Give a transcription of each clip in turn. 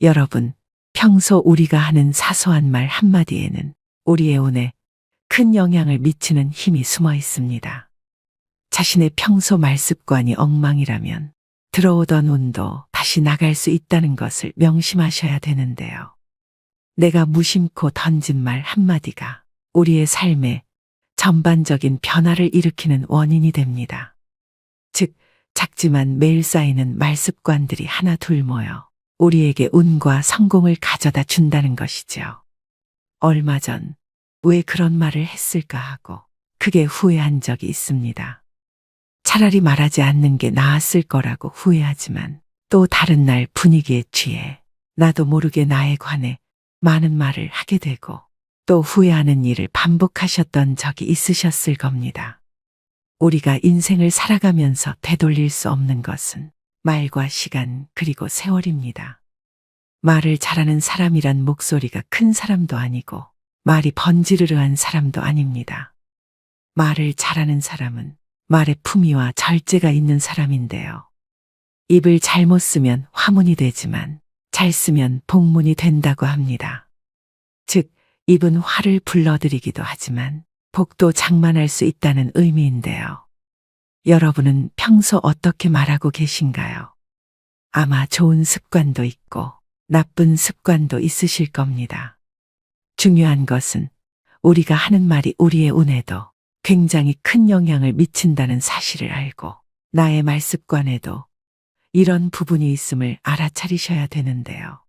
여러분, 평소 우리가 하는 사소한 말 한마디에는 우리의 운에 큰 영향을 미치는 힘이 숨어 있습니다. 자신의 평소 말습관이 엉망이라면 들어오던 운도 다시 나갈 수 있다는 것을 명심하셔야 되는데요. 내가 무심코 던진 말 한마디가 우리의 삶에 전반적인 변화를 일으키는 원인이 됩니다. 즉, 작지만 매일 쌓이는 말습관들이 하나 둘 모여 우리에게 운과 성공을 가져다 준다는 것이죠. 얼마 전 왜 그런 말을 했을까 하고 크게 후회한 적이 있습니다. 차라리 말하지 않는 게 나았을 거라고 후회하지만 또 다른 날 분위기에 취해 나도 모르게 나에 관해 많은 말을 하게 되고 또 후회하는 일을 반복하셨던 적이 있으셨을 겁니다. 우리가 인생을 살아가면서 되돌릴 수 없는 것은 말과 시간 그리고 세월입니다. 말을 잘하는 사람이란 목소리가 큰 사람도 아니고 말이 번지르르한 사람도 아닙니다. 말을 잘하는 사람은 말의 품위와 절제가 있는 사람인데요. 입을 잘못 쓰면 화문이 되지만 잘 쓰면 복문이 된다고 합니다. 즉, 입은 화를 불러들이기도 하지만 복도 장만할 수 있다는 의미인데요. 여러분은 평소 어떻게 말하고 계신가요? 아마 좋은 습관도 있고 나쁜 습관도 있으실 겁니다. 중요한 것은 우리가 하는 말이 우리의 운에도 굉장히 큰 영향을 미친다는 사실을 알고 나의 말습관에도 이런 부분이 있음을 알아차리셔야 되는데요.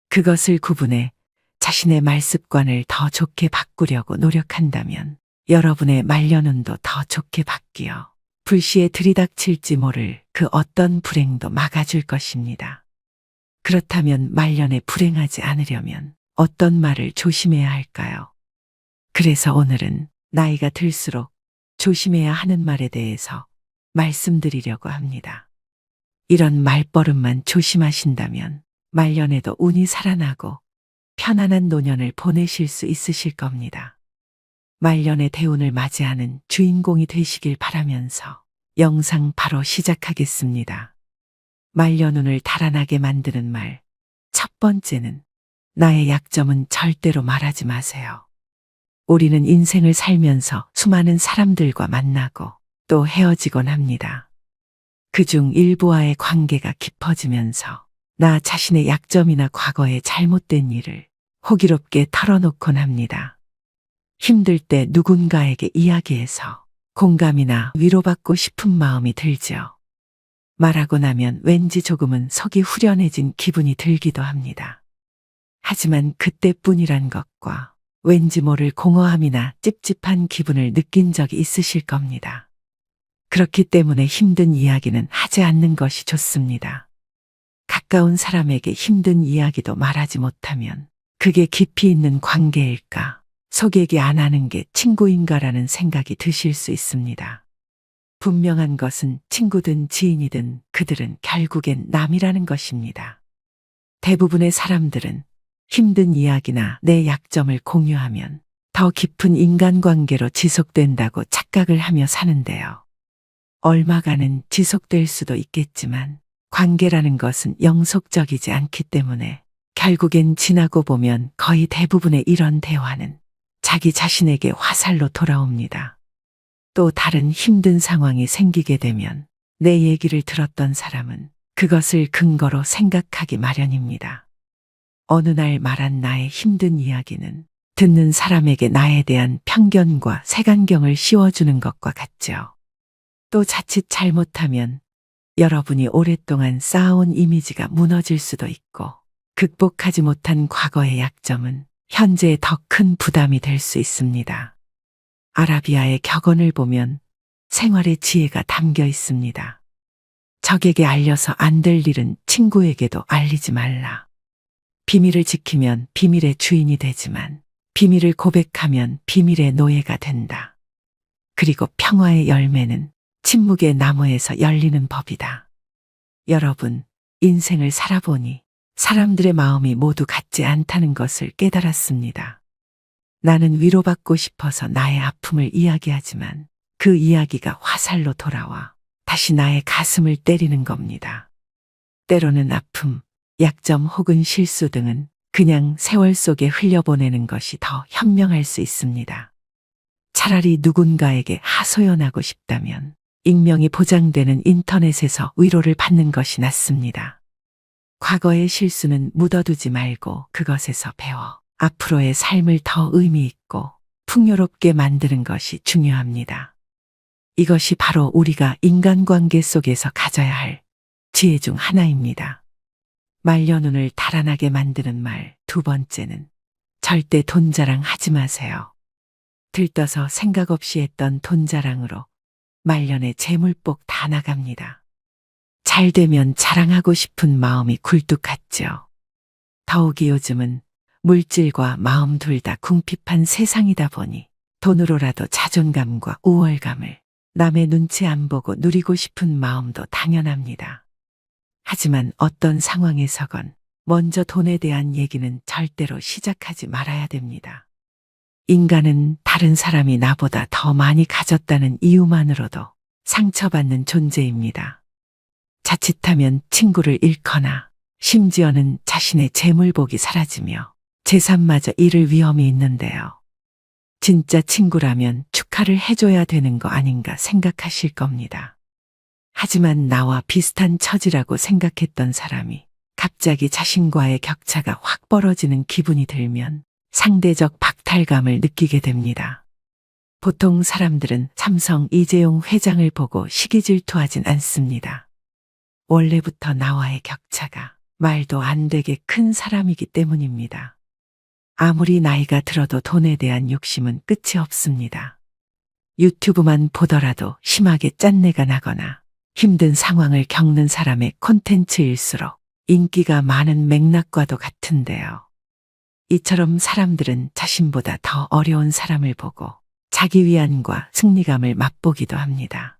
그것을 구분해 자신의 말습관을 더 좋게 바꾸려고 노력한다면 여러분의 말년운도 더 좋게 바뀌어 불시에 들이닥칠지 모를 그 어떤 불행도 막아줄 것입니다. 그렇다면 말년에 불행하지 않으려면 어떤 말을 조심해야 할까요? 그래서 오늘은 나이가 들수록 조심해야 하는 말에 대해서 말씀드리려고 합니다. 이런 말버릇만 조심하신다면 말년에도 운이 살아나고 편안한 노년을 보내실 수 있으실 겁니다. 말년의 대운을 맞이하는 주인공이 되시길 바라면서 영상 바로 시작하겠습니다. 말년운을 달아나게 만드는 말. 첫 번째는 나의 약점은 절대로 말하지 마세요. 우리는 인생을 살면서 수많은 사람들과 만나고 또 헤어지곤 합니다. 그중 일부와의 관계가 깊어지면서 나 자신의 약점이나 과거의 잘못된 일을 호기롭게 털어놓곤 합니다. 힘들 때 누군가에게 이야기해서 공감이나 위로받고 싶은 마음이 들죠. 말하고 나면 왠지 조금은 속이 후련해진 기분이 들기도 합니다. 하지만 그때뿐이란 것과 왠지 모를 공허함이나 찝찝한 기분을 느낀 적이 있으실 겁니다. 그렇기 때문에 힘든 이야기는 하지 않는 것이 좋습니다. 가까운 사람에게 힘든 이야기도 말하지 못하면 그게 깊이 있는 관계일까, 속 얘기 안 하는 게 친구인가라는 생각이 드실 수 있습니다. 분명한 것은 친구든 지인이든 그들은 결국엔 남이라는 것입니다. 대부분의 사람들은 힘든 이야기나 내 약점을 공유하면 더 깊은 인간관계로 지속된다고 착각을 하며 사는데요. 얼마간은 지속될 수도 있겠지만 관계라는 것은 영속적이지 않기 때문에 결국엔 지나고 보면 거의 대부분의 이런 대화는 자기 자신에게 화살로 돌아옵니다. 또 다른 힘든 상황이 생기게 되면 내 얘기를 들었던 사람은 그것을 근거로 생각하기 마련입니다. 어느 날 말한 나의 힘든 이야기는 듣는 사람에게 나에 대한 편견과 색안경을 씌워주는 것과 같죠. 또 자칫 잘못하면 여러분이 오랫동안 쌓아온 이미지가 무너질 수도 있고 극복하지 못한 과거의 약점은 현재의 더 큰 부담이 될 수 있습니다. 아라비아의 격언을 보면 생활의 지혜가 담겨 있습니다. 적에게 알려서 안 될 일은 친구에게도 알리지 말라. 비밀을 지키면 비밀의 주인이 되지만 비밀을 고백하면 비밀의 노예가 된다. 그리고 평화의 열매는 침묵의 나무에서 열리는 법이다. 여러분, 인생을 살아보니 사람들의 마음이 모두 같지 않다는 것을 깨달았습니다. 나는 위로받고 싶어서 나의 아픔을 이야기하지만 그 이야기가 화살로 돌아와 다시 나의 가슴을 때리는 겁니다. 때로는 아픔, 약점 혹은 실수 등은 그냥 세월 속에 흘려보내는 것이 더 현명할 수 있습니다. 차라리 누군가에게 하소연하고 싶다면 익명이 보장되는 인터넷에서 위로를 받는 것이 낫습니다. 과거의 실수는 묻어두지 말고 그것에서 배워 앞으로의 삶을 더 의미 있고 풍요롭게 만드는 것이 중요합니다. 이것이 바로 우리가 인간관계 속에서 가져야 할 지혜 중 하나입니다. 말려눈을 달아나게 만드는 말 두 번째는 절대 돈 자랑 하지 마세요. 들떠서 생각 없이 했던 돈 자랑으로 말년에 재물복 다 나갑니다. 잘 되면 자랑하고 싶은 마음이 굴뚝 같죠. 더욱이 요즘은 물질과 마음 둘 다 궁핍한 세상이다 보니 돈으로라도 자존감과 우월감을 남의 눈치 안 보고 누리고 싶은 마음도 당연합니다. 하지만 어떤 상황에서건 먼저 돈에 대한 얘기는 절대로 시작하지 말아야 됩니다. 인간은 다른 사람이 나보다 더 많이 가졌다는 이유만으로도 상처받는 존재입니다. 자칫하면 친구를 잃거나 심지어는 자신의 재물복이 사라지며 재산마저 잃을 위험이 있는데요. 진짜 친구라면 축하를 해줘야 되는 거 아닌가 생각하실 겁니다. 하지만 나와 비슷한 처지라고 생각했던 사람이 갑자기 자신과의 격차가 확 벌어지는 기분이 들면 상대적 박탈감을 느끼게 됩니다. 보통 사람들은 삼성 이재용 회장을 보고 시기질투하진 않습니다. 원래부터 나와의 격차가 말도 안 되게 큰 사람이기 때문입니다. 아무리 나이가 들어도 돈에 대한 욕심은 끝이 없습니다. 유튜브만 보더라도 심하게 짠내가 나거나 힘든 상황을 겪는 사람의 콘텐츠일수록 인기가 많은 맥락과도 같은데요. 이처럼 사람들은 자신보다 더 어려운 사람을 보고 자기 위안과 승리감을 맛보기도 합니다.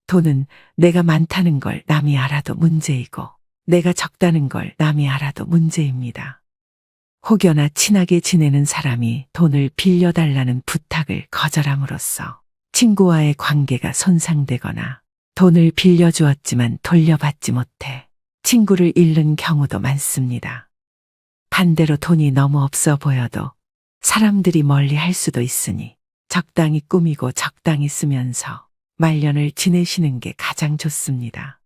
돈은 내가 많다는 걸 남이 알아도 문제이고 내가 적다는 걸 남이 알아도 문제입니다. 혹여나 친하게 지내는 사람이 돈을 빌려달라는 부탁을 거절함으로써 친구와의 관계가 손상되거나 돈을 빌려주었지만 돌려받지 못해 친구를 잃는 경우도 많습니다. 반대로 돈이 너무 없어 보여도 사람들이 멀리 할 수도 있으니 적당히 꾸미고 적당히 쓰면서 말년을 지내시는 게 가장 좋습니다.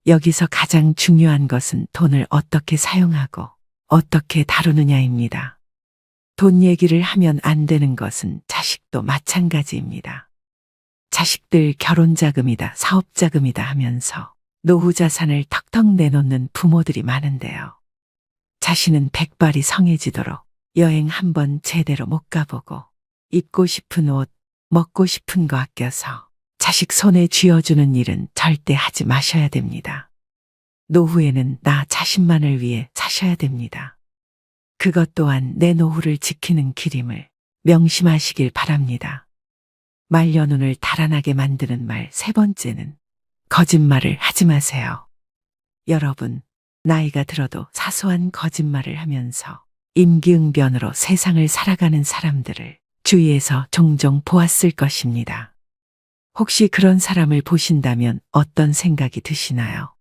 여기서 가장 중요한 것은 돈을 어떻게 사용하고 어떻게 다루느냐입니다. 돈 얘기를 하면 안 되는 것은 자식도 마찬가지입니다. 자식들 결혼 자금이다, 사업 자금이다 하면서 노후 자산을 턱턱 내놓는 부모들이 많은데요. 자신은 백발이 성해지도록 여행 한번 제대로 못 가보고 입고 싶은 옷, 먹고 싶은 거 아껴서 자식 손에 쥐어주는 일은 절대 하지 마셔야 됩니다. 노후에는 나 자신만을 위해 사셔야 됩니다. 그것 또한 내 노후를 지키는 길임을 명심하시길 바랍니다. 말려눈을 달아나게 만드는 말 세 번째는 거짓말을 하지 마세요. 여러분, 나이가 들어도 사소한 거짓말을 하면서 임기응변으로 세상을 살아가는 사람들을 주위에서 종종 보았을 것입니다. 혹시 그런 사람을 보신다면 어떤 생각이 드시나요?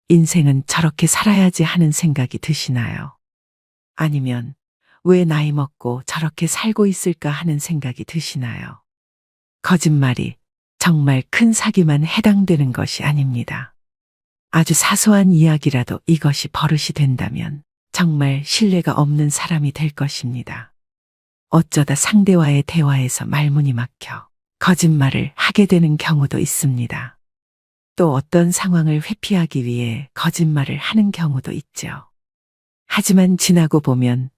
인생은 저렇게 살아야지 하는 생각이 드시나요? 아니면 왜 나이 먹고 저렇게 살고 있을까 하는 생각이 드시나요? 거짓말이 정말 큰 사기만 해당되는 것이 아닙니다. 아주 사소한 이야기라도 이것이 버릇이 된다면 정말 신뢰가 없는 사람이 될 것입니다. 어쩌다 상대와의 대화에서 말문이 막혀 거짓말을 하게 되는 경우도 있습니다. 또 어떤 상황을 회피하기 위해 거짓말을 하는 경우도 있죠. 하지만 지나고 보면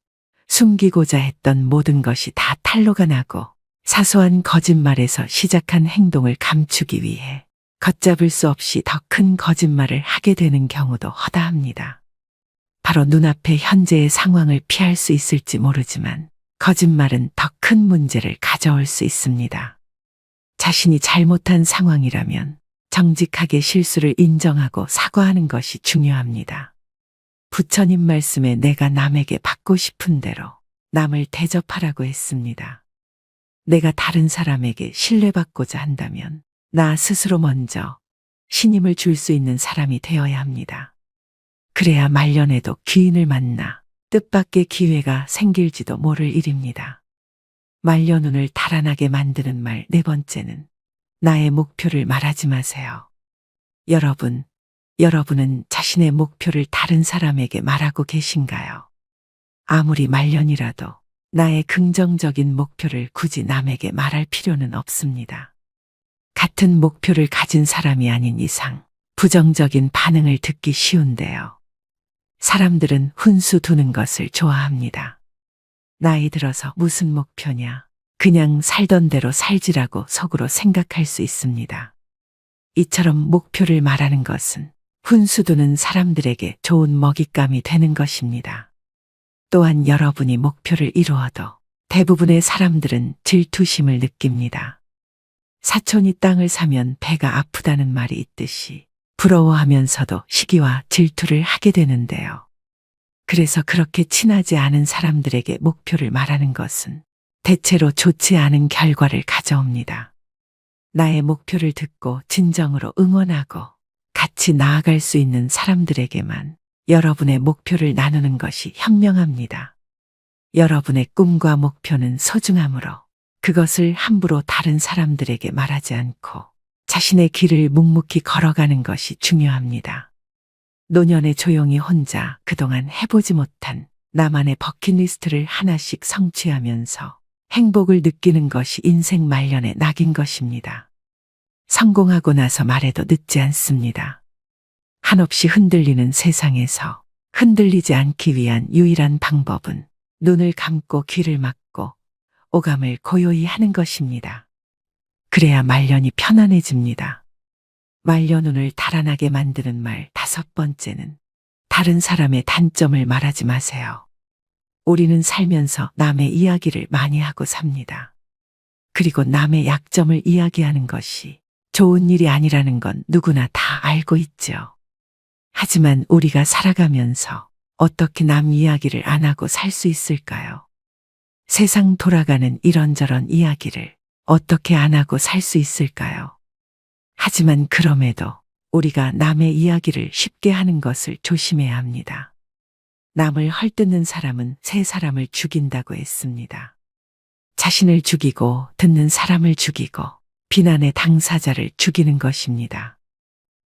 숨기고자 했던 모든 것이 다 탄로가 나고 사소한 거짓말에서 시작한 행동을 감추기 위해 걷잡을 수 없이 더 큰 거짓말을 하게 되는 경우도 허다합니다. 바로 눈앞의 현재의 상황을 피할 수 있을지 모르지만 거짓말은 더 큰 문제를 가져올 수 있습니다. 자신이 잘못한 상황이라면 정직하게 실수를 인정하고 사과하는 것이 중요합니다. 부처님 말씀에 내가 남에게 받고 싶은 대로 남을 대접하라고 했습니다. 내가 다른 사람에게 신뢰받고자 한다면 나 스스로 먼저 신임을 줄 수 있는 사람이 되어야 합니다. 그래야 말년에도 귀인을 만나 뜻밖의 기회가 생길지도 모를 일입니다. 말년운을 달아나게 만드는 말 네 번째는 나의 목표를 말하지 마세요. 여러분은 자신의 목표를 다른 사람에게 말하고 계신가요? 아무리 말년이라도 나의 긍정적인 목표를 굳이 남에게 말할 필요는 없습니다. 같은 목표를 가진 사람이 아닌 이상 부정적인 반응을 듣기 쉬운데요. 사람들은 훈수 두는 것을 좋아합니다. 나이 들어서 무슨 목표냐? 그냥 살던 대로 살지라고 속으로 생각할 수 있습니다. 이처럼 목표를 말하는 것은 훈수 두는 사람들에게 좋은 먹잇감이 되는 것입니다. 또한 여러분이 목표를 이루어도 대부분의 사람들은 질투심을 느낍니다. 사촌이 땅을 사면 배가 아프다는 말이 있듯이 부러워하면서도 시기와 질투를 하게 되는데요. 그래서 그렇게 친하지 않은 사람들에게 목표를 말하는 것은 대체로 좋지 않은 결과를 가져옵니다. 나의 목표를 듣고 진정으로 응원하고 같이 나아갈 수 있는 사람들에게만 여러분의 목표를 나누는 것이 현명합니다. 여러분의 꿈과 목표는 소중하므로 그것을 함부로 다른 사람들에게 말하지 않고 자신의 길을 묵묵히 걸어가는 것이 중요합니다. 노년에 조용히 혼자 그동안 해보지 못한 나만의 버킷리스트를 하나씩 성취하면서 행복을 느끼는 것이 인생 말년의 낙인 것입니다. 성공하고 나서 말해도 늦지 않습니다. 한없이 흔들리는 세상에서 흔들리지 않기 위한 유일한 방법은 눈을 감고 귀를 막고 오감을 고요히 하는 것입니다. 그래야 말년이 편안해집니다. 말년운을 달아나게 만드는 말 다섯 번째는 다른 사람의 단점을 말하지 마세요. 우리는 살면서 남의 이야기를 많이 하고 삽니다. 그리고 남의 약점을 이야기하는 것이 좋은 일이 아니라는 건 누구나 다 알고 있죠. 하지만 우리가 살아가면서 어떻게 남 이야기를 안 하고 살 수 있을까요? 세상 돌아가는 이런저런 이야기를 어떻게 안 하고 살 수 있을까요? 하지만 그럼에도 우리가 남의 이야기를 쉽게 하는 것을 조심해야 합니다. 남을 헐뜯는 사람은 새 사람을 죽인다고 했습니다. 자신을 죽이고 듣는 사람을 죽이고 비난의 당사자를 죽이는 것입니다.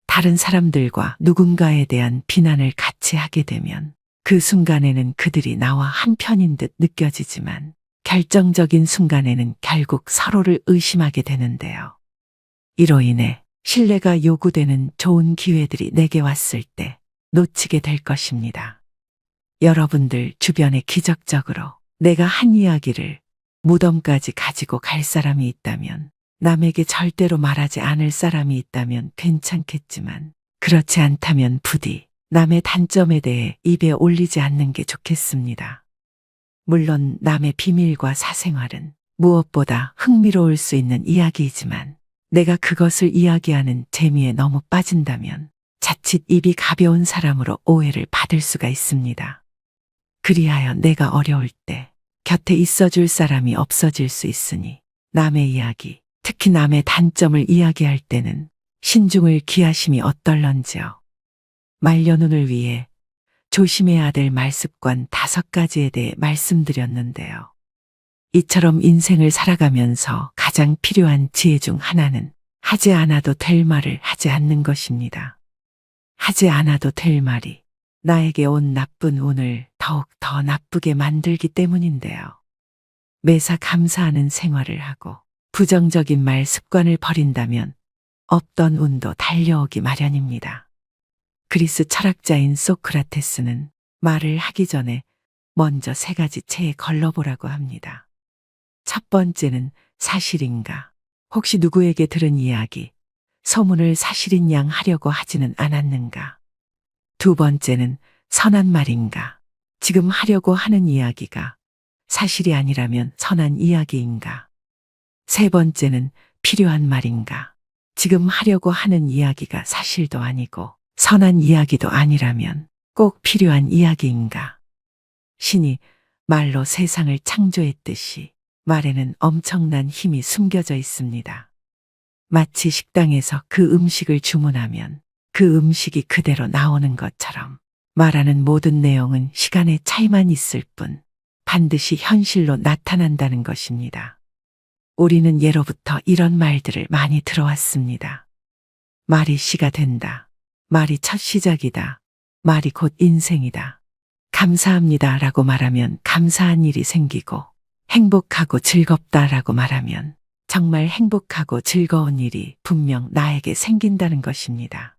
다른 사람들과 누군가에 대한 비난을 같이 하게 되면 그 순간에는 그들이 나와 한편인 듯 느껴지지만 결정적인 순간에는 결국 서로를 의심하게 되는데요. 이로 인해 신뢰가 요구되는 좋은 기회들이 내게 왔을 때 놓치게 될 것입니다. 여러분들 주변에 기적적으로 내가 한 이야기를 무덤까지 가지고 갈 사람이 있다면, 남에게 절대로 말하지 않을 사람이 있다면 괜찮겠지만 그렇지 않다면 부디 남의 단점에 대해 입에 올리지 않는 게 좋겠습니다. 물론 남의 비밀과 사생활은 무엇보다 흥미로울 수 있는 이야기이지만 내가 그것을 이야기하는 재미에 너무 빠진다면 자칫 입이 가벼운 사람으로 오해를 받을 수가 있습니다. 그리하여 내가 어려울 때 곁에 있어줄 사람이 없어질 수 있으니 남의 이야기, 특히 남의 단점을 이야기할 때는 신중을 기하심이 어떨런지요. 말년운을 위해 조심해야 될 말습관 5가지에 대해 말씀드렸는데요. 이처럼 인생을 살아가면서 가장 필요한 지혜 중 하나는 하지 않아도 될 말을 하지 않는 것입니다. 하지 않아도 될 말이 나에게 온 나쁜 운을 더욱 더 나쁘게 만들기 때문인데요. 매사 감사하는 생활을 하고 부정적인 말 습관을 버린다면 없던 운도 달려오기 마련입니다. 그리스 철학자인 소크라테스는 말을 하기 전에 먼저 3가지 체에 걸러보라고 합니다. 첫 번째는 사실인가? 혹시 누구에게 들은 이야기, 소문을 사실인 양 하려고 하지는 않았는가? 두 번째는 선한 말인가? 지금 하려고 하는 이야기가 사실이 아니라면 선한 이야기인가? 세 번째는 필요한 말인가? 지금 하려고 하는 이야기가 사실도 아니고 선한 이야기도 아니라면 꼭 필요한 이야기인가? 신이 말로 세상을 창조했듯이 말에는 엄청난 힘이 숨겨져 있습니다. 마치 식당에서 그 음식을 주문하면 그 음식이 그대로 나오는 것처럼 말하는 모든 내용은 시간의 차이만 있을 뿐 반드시 현실로 나타난다는 것입니다. 우리는 예로부터 이런 말들을 많이 들어왔습니다. 말이 씨가 된다. 말이 첫 시작이다. 말이 곧 인생이다. 감사합니다 라고 말하면 감사한 일이 생기고, 행복하고 즐겁다라고 말하면 정말 행복하고 즐거운 일이 분명 나에게 생긴다는 것입니다.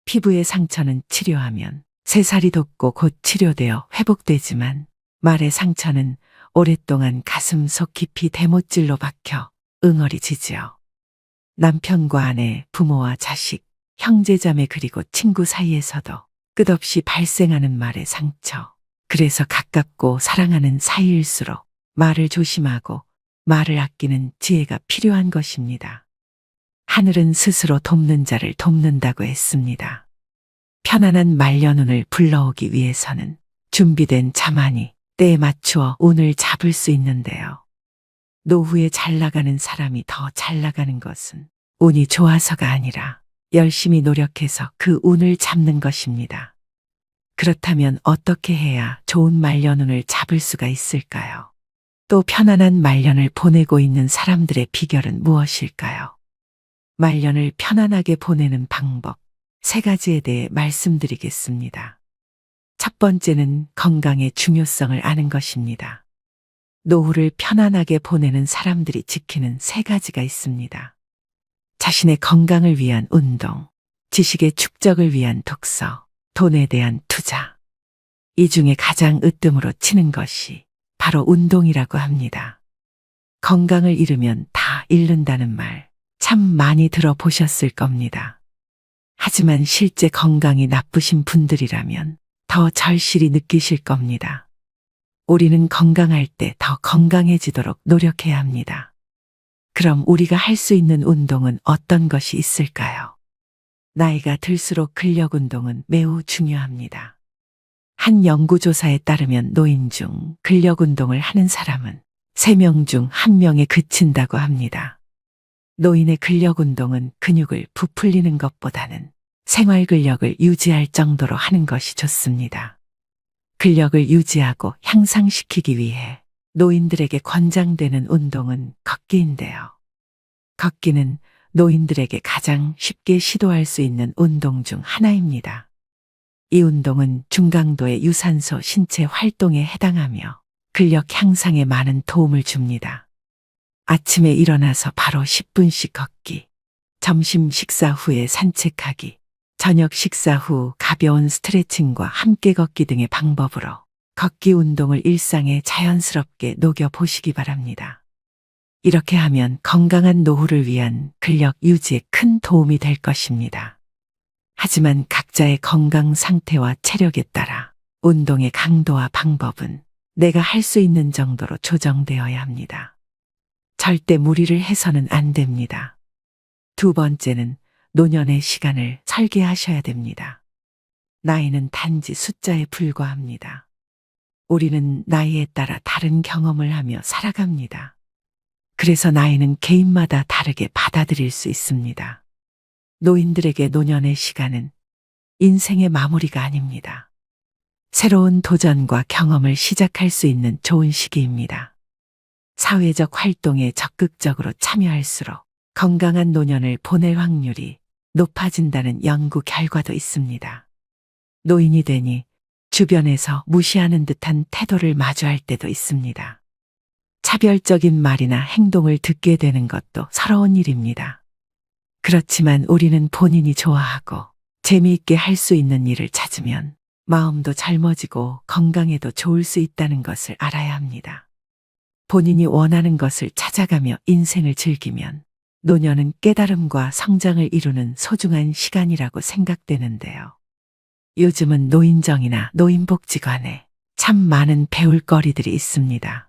피부의 상처는 치료하면 새살이 돋고 곧 치료되어 회복되지만, 말의 상처는 오랫동안 가슴 속 깊이 대못질로 박혀 응어리지지요. 남편과 아내, 부모와 자식, 형제자매 그리고 친구 사이에서도 끝없이 발생하는 말의 상처. 그래서 가깝고 사랑하는 사이일수록 말을 조심하고 말을 아끼는 지혜가 필요한 것입니다. 하늘은 스스로 돕는 자를 돕는다고 했습니다. 편안한 말년운을 불러오기 위해서는 준비된 자만이 때에 맞추어 운을 잡을 수 있는데요. 노후에 잘 나가는 사람이 더 잘 나가는 것은 운이 좋아서가 아니라 열심히 노력해서 그 운을 잡는 것입니다. 그렇다면 어떻게 해야 좋은 말년운을 잡을 수가 있을까요? 또 편안한 말년을 보내고 있는 사람들의 비결은 무엇일까요? 말년을 편안하게 보내는 방법 3가지에 대해 말씀드리겠습니다. 첫 번째는 건강의 중요성을 아는 것입니다. 노후를 편안하게 보내는 사람들이 지키는 3가지가 있습니다. 자신의 건강을 위한 운동, 지식의 축적을 위한 독서, 돈에 대한 투자. 이 중에 가장 으뜸으로 치는 것이 바로 운동이라고 합니다. 건강을 잃으면 다 잃는다는 말 참 많이 들어보셨을 겁니다. 하지만 실제 건강이 나쁘신 분들이라면 더 절실히 느끼실 겁니다. 우리는 건강할 때 더 건강해지도록 노력해야 합니다. 그럼 우리가 할 수 있는 운동은 어떤 것이 있을까요? 나이가 들수록 근력 운동은 매우 중요합니다. 한 연구조사에 따르면 노인 중 근력 운동을 하는 사람은 3명 중 1명에 그친다고 합니다. 노인의 근력 운동은 근육을 부풀리는 것보다는 생활 근력을 유지할 정도로 하는 것이 좋습니다. 근력을 유지하고 향상시키기 위해 노인들에게 권장되는 운동은 걷기인데요. 걷기는 노인들에게 가장 쉽게 시도할 수 있는 운동 중 하나입니다. 이 운동은 중강도의 유산소 신체 활동에 해당하며 근력 향상에 많은 도움을 줍니다. 아침에 일어나서 바로 10분씩 걷기, 점심 식사 후에 산책하기, 저녁 식사 후 가벼운 스트레칭과 함께 걷기 등의 방법으로 걷기 운동을 일상에 자연스럽게 녹여보시기 바랍니다. 이렇게 하면 건강한 노후를 위한 근력 유지에 큰 도움이 될 것입니다. 하지만 각자의 건강 상태와 체력에 따라 운동의 강도와 방법은 내가 할 수 있는 정도로 조정되어야 합니다. 절대 무리를 해서는 안 됩니다. 두 번째는 노년의 시간을 설계하셔야 됩니다. 나이는 단지 숫자에 불과합니다. 우리는 나이에 따라 다른 경험을 하며 살아갑니다. 그래서 나이는 개인마다 다르게 받아들일 수 있습니다. 노인들에게 노년의 시간은 인생의 마무리가 아닙니다. 새로운 도전과 경험을 시작할 수 있는 좋은 시기입니다. 사회적 활동에 적극적으로 참여할수록 건강한 노년을 보낼 확률이 높아진다는 연구 결과도 있습니다. 노인이 되니 주변에서 무시하는 듯한 태도를 마주할 때도 있습니다. 차별적인 말이나 행동을 듣게 되는 것도 서러운 일입니다. 그렇지만 우리는 본인이 좋아하고 재미있게 할 수 있는 일을 찾으면 마음도 젊어지고 건강에도 좋을 수 있다는 것을 알아야 합니다. 본인이 원하는 것을 찾아가며 인생을 즐기면 노년은 깨달음과 성장을 이루는 소중한 시간이라고 생각되는데요. 요즘은 노인정이나 노인복지관에 참 많은 배울 거리들이 있습니다.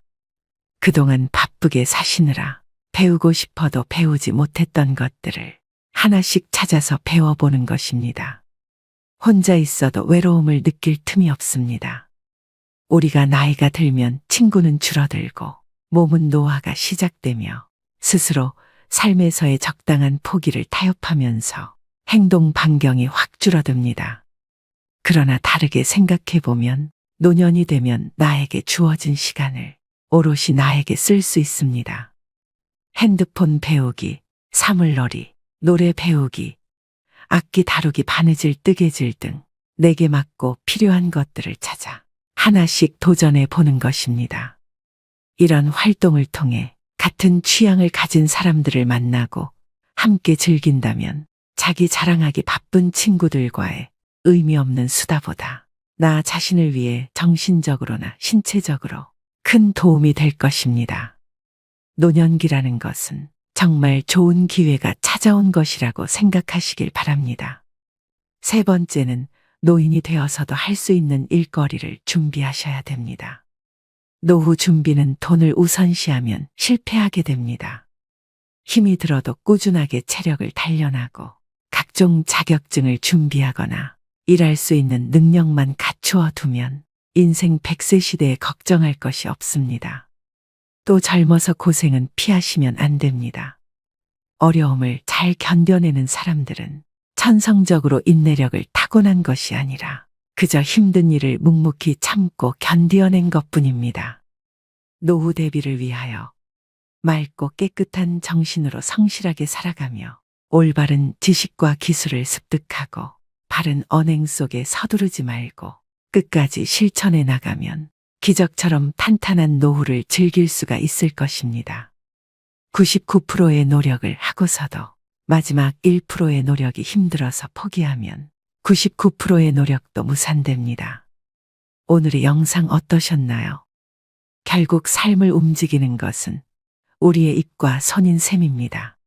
그동안 바쁘게 사시느라 배우고 싶어도 배우지 못했던 것들을 하나씩 찾아서 배워보는 것입니다. 혼자 있어도 외로움을 느낄 틈이 없습니다. 우리가 나이가 들면 친구는 줄어들고 몸은 노화가 시작되며 스스로 삶에서의 적당한 포기를 타협하면서 행동 반경이 확 줄어듭니다. 그러나 다르게 생각해보면 노년이 되면 나에게 주어진 시간을 오롯이 나에게 쓸 수 있습니다. 핸드폰 배우기, 사물놀이, 노래 배우기, 악기 다루기, 바느질, 뜨개질 등 내게 맞고 필요한 것들을 찾아 하나씩 도전해 보는 것입니다. 이런 활동을 통해 같은 취향을 가진 사람들을 만나고 함께 즐긴다면 자기 자랑하기 바쁜 친구들과의 의미 없는 수다보다 나 자신을 위해 정신적으로나 신체적으로 큰 도움이 될 것입니다. 노년기라는 것은 정말 좋은 기회가 찾아온 것이라고 생각하시길 바랍니다. 세 번째는 노인이 되어서도 할 수 있는 일거리를 준비하셔야 됩니다. 노후 준비는 돈을 우선시하면 실패하게 됩니다. 힘이 들어도 꾸준하게 체력을 단련하고 각종 자격증을 준비하거나 일할 수 있는 능력만 갖추어 두면 인생 100세 시대에 걱정할 것이 없습니다. 또 젊어서 고생은 피하시면 안 됩니다. 어려움을 잘 견뎌내는 사람들은 천성적으로 인내력을 타고난 것이 아니라 그저 힘든 일을 묵묵히 참고 견디어낸 것뿐입니다. 노후 대비를 위하여 맑고 깨끗한 정신으로 성실하게 살아가며 올바른 지식과 기술을 습득하고 바른 언행 속에 서두르지 말고 끝까지 실천해 나가면 기적처럼 탄탄한 노후를 즐길 수가 있을 것입니다. 99%의 노력을 하고서도 마지막 1%의 노력이 힘들어서 포기하면 99%의 노력도 무산됩니다. 오늘의 영상 어떠셨나요? 결국 삶을 움직이는 것은 우리의 입과 손인 셈입니다.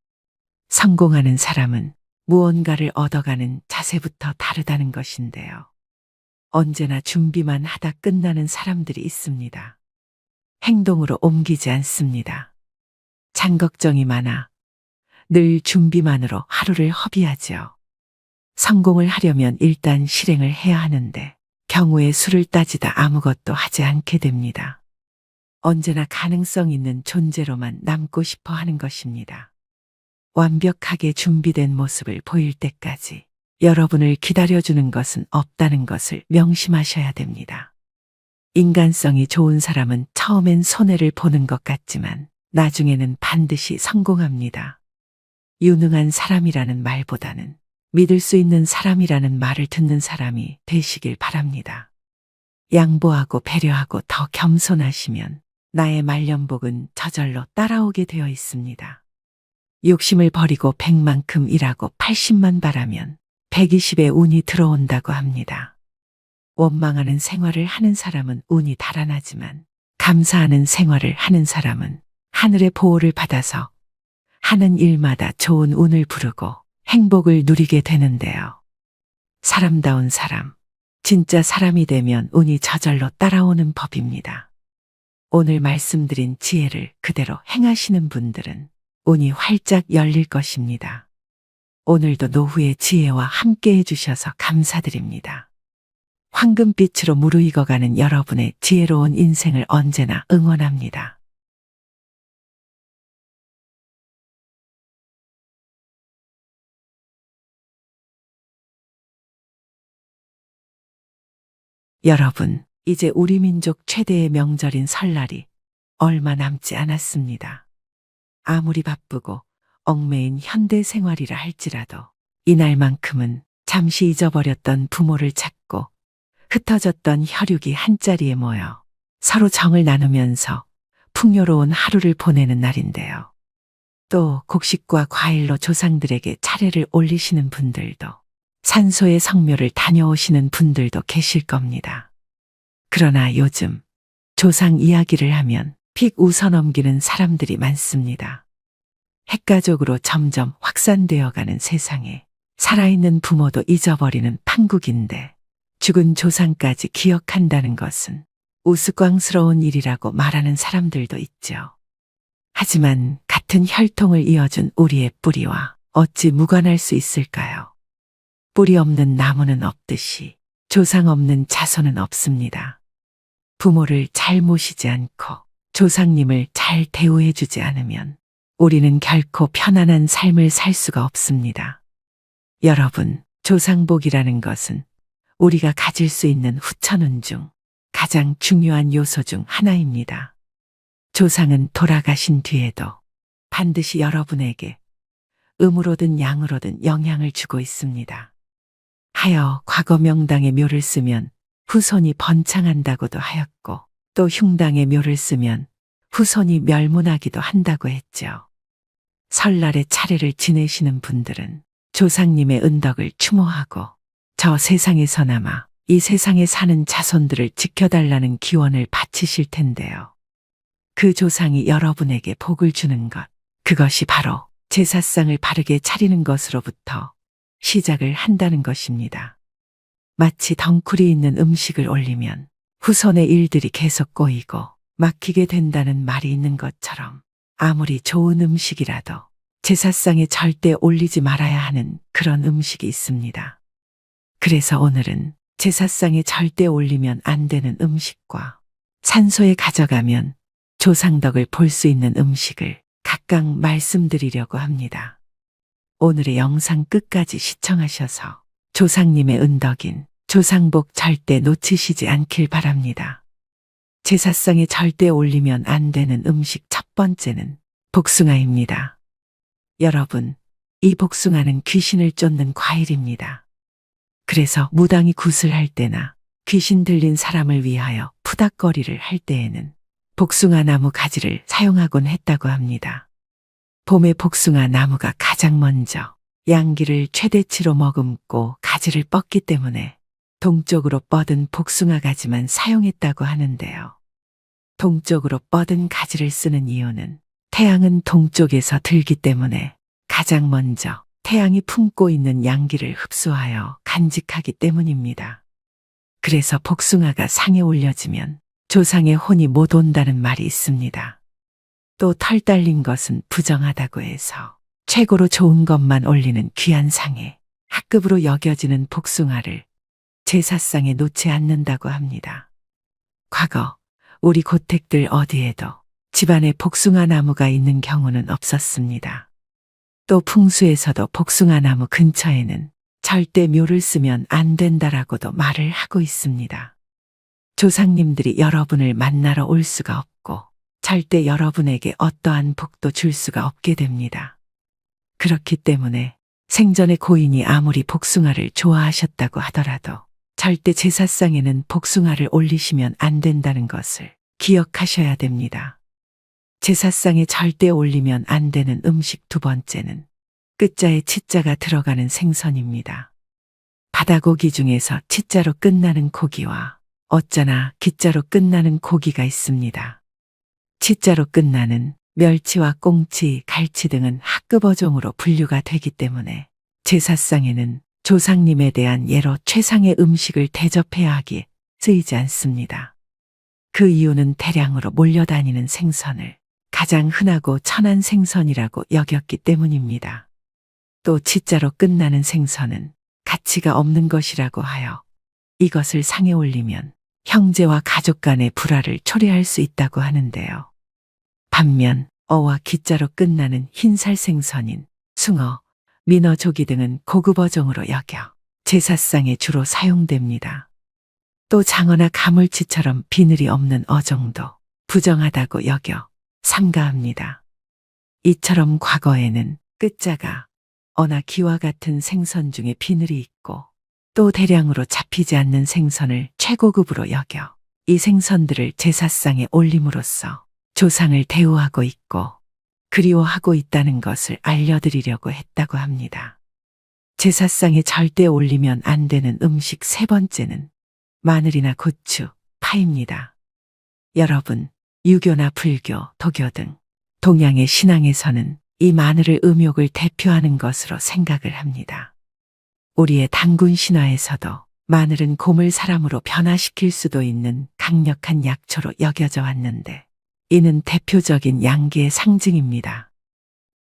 성공하는 사람은 무언가를 얻어가는 자세부터 다르다는 것인데요. 언제나 준비만 하다 끝나는 사람들이 있습니다. 행동으로 옮기지 않습니다. 장걱정이 많아 늘 준비만으로 하루를 허비하죠. 성공을 하려면 일단 실행을 해야 하는데 경우의 수를 따지다 아무것도 하지 않게 됩니다. 언제나 가능성 있는 존재로만 남고 싶어 하는 것입니다. 완벽하게 준비된 모습을 보일 때까지 여러분을 기다려주는 것은 없다는 것을 명심하셔야 됩니다. 인간성이 좋은 사람은 처음엔 손해를 보는 것 같지만 나중에는 반드시 성공합니다. 유능한 사람이라는 말보다는 믿을 수 있는 사람이라는 말을 듣는 사람이 되시길 바랍니다. 양보하고 배려하고 더 겸손하시면 나의 말년복은 저절로 따라오게 되어 있습니다. 욕심을 버리고 100만큼 일하고 80만 바라면 120의 운이 들어온다고 합니다. 원망하는 생활을 하는 사람은 운이 달아나지만 감사하는 생활을 하는 사람은 하늘의 보호를 받아서 하는 일마다 좋은 운을 부르고 행복을 누리게 되는데요. 사람다운 사람, 진짜 사람이 되면 운이 저절로 따라오는 법입니다. 오늘 말씀드린 지혜를 그대로 행하시는 분들은 운이 활짝 열릴 것입니다. 오늘도 노후의 지혜와 함께 해주셔서 감사드립니다. 황금빛으로 무르익어가는 여러분의 지혜로운 인생을 언제나 응원합니다. 여러분, 이제 우리 민족 최대의 명절인 설날이 얼마 남지 않았습니다. 아무리 바쁘고 얽매인 현대 생활이라 할지라도 이날만큼은 잠시 잊어버렸던 부모를 찾고 흩어졌던 혈육이 한자리에 모여 서로 정을 나누면서 풍요로운 하루를 보내는 날인데요. 또 곡식과 과일로 조상들에게 차례를 올리시는 분들도 산소의 성묘를 다녀오시는 분들도 계실 겁니다. 그러나 요즘 조상 이야기를 하면 픽 웃어넘기는 사람들이 많습니다. 핵가족으로 점점 확산되어가는 세상에 살아있는 부모도 잊어버리는 판국인데 죽은 조상까지 기억한다는 것은 우스꽝스러운 일이라고 말하는 사람들도 있죠. 하지만 같은 혈통을 이어준 우리의 뿌리와 어찌 무관할 수 있을까요? 뿌리 없는 나무는 없듯이 조상 없는 자손은 없습니다. 부모를 잘 모시지 않고 조상님을 잘 대우해주지 않으면 우리는 결코 편안한 삶을 살 수가 없습니다. 여러분, 조상복이라는 것은 우리가 가질 수 있는 후천운 중 가장 중요한 요소 중 하나입니다. 조상은 돌아가신 뒤에도 반드시 여러분에게 음으로든 양으로든 영향을 주고 있습니다. 하여 과거 명당의 묘를 쓰면 후손이 번창한다고도 하였고 또 흉당의 묘를 쓰면 후손이 멸문하기도 한다고 했죠. 설날에 차례를 지내시는 분들은 조상님의 은덕을 추모하고 저 세상에서나마 이 세상에 사는 자손들을 지켜달라는 기원을 바치실 텐데요. 그 조상이 여러분에게 복을 주는 것, 그것이 바로 제사상을 바르게 차리는 것으로부터 시작을 한다는 것입니다. 마치 덩쿨이 있는 음식을 올리면 후손의 일들이 계속 꼬이고 막히게 된다는 말이 있는 것처럼 아무리 좋은 음식이라도 제사상에 절대 올리지 말아야 하는 그런 음식이 있습니다. 그래서 오늘은 제사상에 절대 올리면 안 되는 음식과 산소에 가져가면 조상덕을 볼 수 있는 음식을 각각 말씀드리려고 합니다. 오늘의 영상 끝까지 시청하셔서 조상님의 은덕인 조상복 절대 놓치시지 않길 바랍니다. 제사상에 절대 올리면 안 되는 음식 첫 번째는 복숭아입니다. 여러분, 이 복숭아는 귀신을 쫓는 과일입니다. 그래서 무당이 굿을 할 때나 귀신 들린 사람을 위하여 푸닥거리를 할 때에는 복숭아 나무 가지를 사용하곤 했다고 합니다. 봄에 복숭아 나무가 가장 먼저 양기를 최대치로 머금고 가지를 뻗기 때문에 동쪽으로 뻗은 복숭아 가지만 사용했다고 하는데요. 동쪽으로 뻗은 가지를 쓰는 이유는 태양은 동쪽에서 들기 때문에 가장 먼저 태양이 품고 있는 양기를 흡수하여 간직하기 때문입니다. 그래서 복숭아가 상에 올려지면 조상의 혼이 못 온다는 말이 있습니다. 또 털 달린 것은 부정하다고 해서 최고로 좋은 것만 올리는 귀한 상에 합급으로 여겨지는 복숭아를 제사상에 놓지 않는다고 합니다. 과거 우리 고택들 어디에도 집안에 복숭아 나무가 있는 경우는 없었습니다. 또 풍수에서도 복숭아 나무 근처에는 절대 묘를 쓰면 안 된다라고도 말을 하고 있습니다. 조상님들이 여러분을 만나러 올 수가 없고 절대 여러분에게 어떠한 복도 줄 수가 없게 됩니다. 그렇기 때문에 생전에 고인이 아무리 복숭아를 좋아하셨다고 하더라도 절대 제사상에는 복숭아를 올리시면 안 된다는 것을 기억하셔야 됩니다. 제사상에 절대 올리면 안 되는 음식 두 번째는 끝자에 치자가 들어가는 생선입니다. 바다고기 중에서 치자로 끝나는 고기와 어쩌나 기자로 끝나는 고기가 있습니다. 치자로 끝나는 멸치와 꽁치, 갈치 등은 학급 어종으로 분류가 되기 때문에 제사상에는 조상님에 대한 예로 최상의 음식을 대접해야 하기에 쓰이지 않습니다. 그 이유는 대량으로 몰려다니는 생선을 가장 흔하고 천한 생선이라고 여겼기 때문입니다. 또 치자로 끝나는 생선은 가치가 없는 것이라고 하여 이것을 상에 올리면 형제와 가족 간의 불화를 초래할 수 있다고 하는데요. 반면 어와 기자로 끝나는 흰살 생선인 숭어, 민어, 조기 등은 고급 어종으로 여겨 제사상에 주로 사용됩니다. 또 장어나 가물치처럼 비늘이 없는 어종도 부정하다고 여겨 삼가합니다. 이처럼 과거에는 끝자가 어나 기와 같은 생선 중에 비늘이 있고 또 대량으로 잡히지 않는 생선을 최고급으로 여겨 이 생선들을 제사상에 올림으로써 조상을 대우하고 있고 그리워하고 있다는 것을 알려드리려고 했다고 합니다. 제사상에 절대 올리면 안 되는 음식 세 번째는 마늘이나 고추, 파입니다. 여러분, 유교나 불교, 도교 등 동양의 신앙에서는 이 마늘을 음욕을 대표하는 것으로 생각을 합니다. 우리의 단군 신화에서도 마늘은 곰을 사람으로 변화시킬 수도 있는 강력한 약초로 여겨져 왔는데 이는 대표적인 양기의 상징입니다.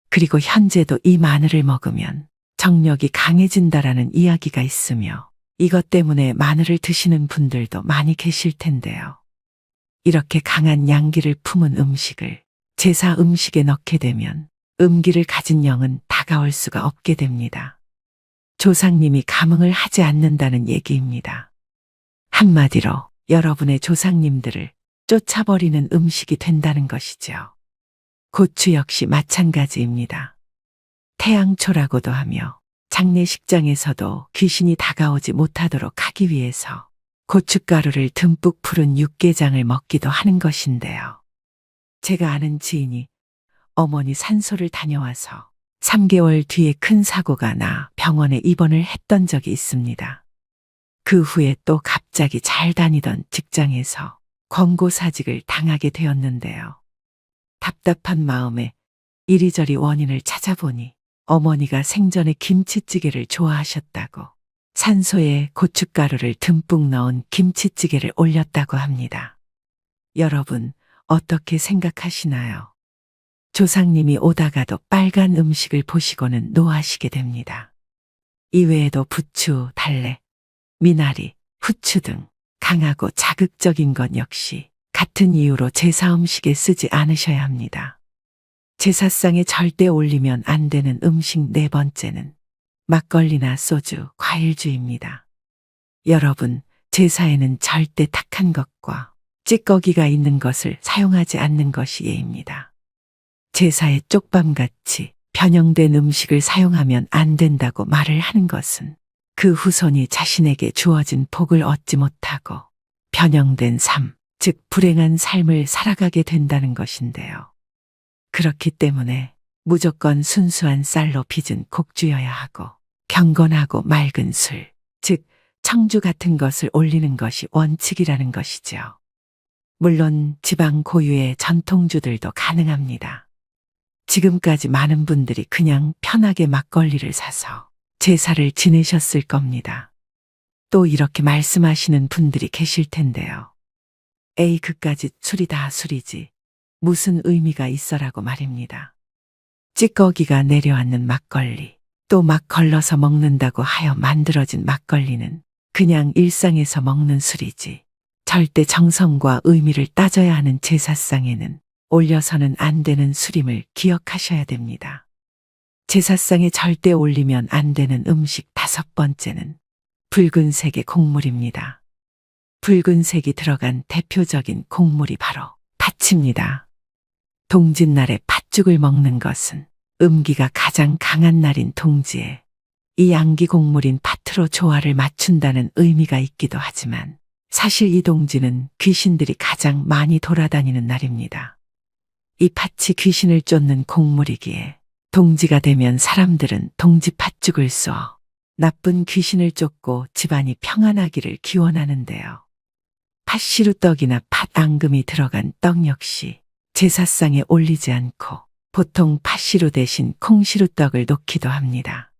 그리고 현재도 이 마늘을 먹으면 정력이 강해진다라는 이야기가 있으며 이것 때문에 마늘을 드시는 분들도 많이 계실 텐데요. 이렇게 강한 양기를 품은 음식을 제사 음식에 넣게 되면 음기를 가진 영은 다가올 수가 없게 됩니다. 조상님이 감흥을 하지 않는다는 얘기입니다. 한마디로 여러분의 조상님들을 쫓아버리는 음식이 된다는 것이죠. 고추 역시 마찬가지입니다. 태양초라고도 하며 장례식장에서도 귀신이 다가오지 못하도록 하기 위해서 고춧가루를 듬뿍 풀은 육개장을 먹기도 하는 것인데요. 제가 아는 지인이 어머니 산소를 다녀와서 3개월 뒤에 큰 사고가 나 병원에 입원을 했던 적이 있습니다. 그 후에 또 갑자기 잘 다니던 직장에서 권고사직을 당하게 되었는데요. 답답한 마음에 이리저리 원인을 찾아보니 어머니가 생전에 김치찌개를 좋아하셨다고 산소에 고춧가루를 듬뿍 넣은 김치찌개를 올렸다고 합니다. 여러분, 어떻게 생각하시나요? 조상님이 오다가도 빨간 음식을 보시고는 노하시게 됩니다. 이외에도 부추, 달래, 미나리, 후추 등 강하고 자극적인 것 역시 같은 이유로 제사 음식에 쓰지 않으셔야 합니다. 제사상에 절대 올리면 안 되는 음식 네 번째는 막걸리나 소주, 과일주입니다. 여러분, 제사에는 절대 탁한 것과 찌꺼기가 있는 것을 사용하지 않는 것이 예입니다. 제사에 쪽밤같이 변형된 음식을 사용하면 안 된다고 말을 하는 것은 그 후손이 자신에게 주어진 복을 얻지 못하고 변형된 삶, 즉 불행한 삶을 살아가게 된다는 것인데요. 그렇기 때문에 무조건 순수한 쌀로 빚은 곡주여야 하고 경건하고 맑은 술, 즉 청주 같은 것을 올리는 것이 원칙이라는 것이죠. 물론 지방 고유의 전통주들도 가능합니다. 지금까지 많은 분들이 그냥 편하게 막걸리를 사서 제사를 지내셨을 겁니다. 또 이렇게 말씀하시는 분들이 계실 텐데요. 에이, 그까짓 술이 다 술이지 무슨 의미가 있어라고 말입니다. 찌꺼기가 내려앉는 막걸리, 또 막 걸러서 먹는다고 하여 만들어진 막걸리는 그냥 일상에서 먹는 술이지 절대 정성과 의미를 따져야 하는 제사상에는 올려서는 안 되는 술임을 기억하셔야 됩니다. 제사상에 절대 올리면 안 되는 음식 다섯 번째는 붉은색의 곡물입니다. 붉은색이 들어간 대표적인 곡물이 바로 팥입니다. 동짓날에 팥죽을 먹는 것은 음기가 가장 강한 날인 동지에 이 양기 곡물인 팥으로 조화를 맞춘다는 의미가 있기도 하지만 사실 이 동지는 귀신들이 가장 많이 돌아다니는 날입니다. 이 팥이 귀신을 쫓는 곡물이기에 동지가 되면 사람들은 동지 팥죽을 쏘어 나쁜 귀신을 쫓고 집안이 평안하기를 기원하는데요. 팥시루떡이나 팥앙금이 들어간 떡 역시 제사상에 올리지 않고 보통 팥시루 대신 콩시루떡을 놓기도 합니다.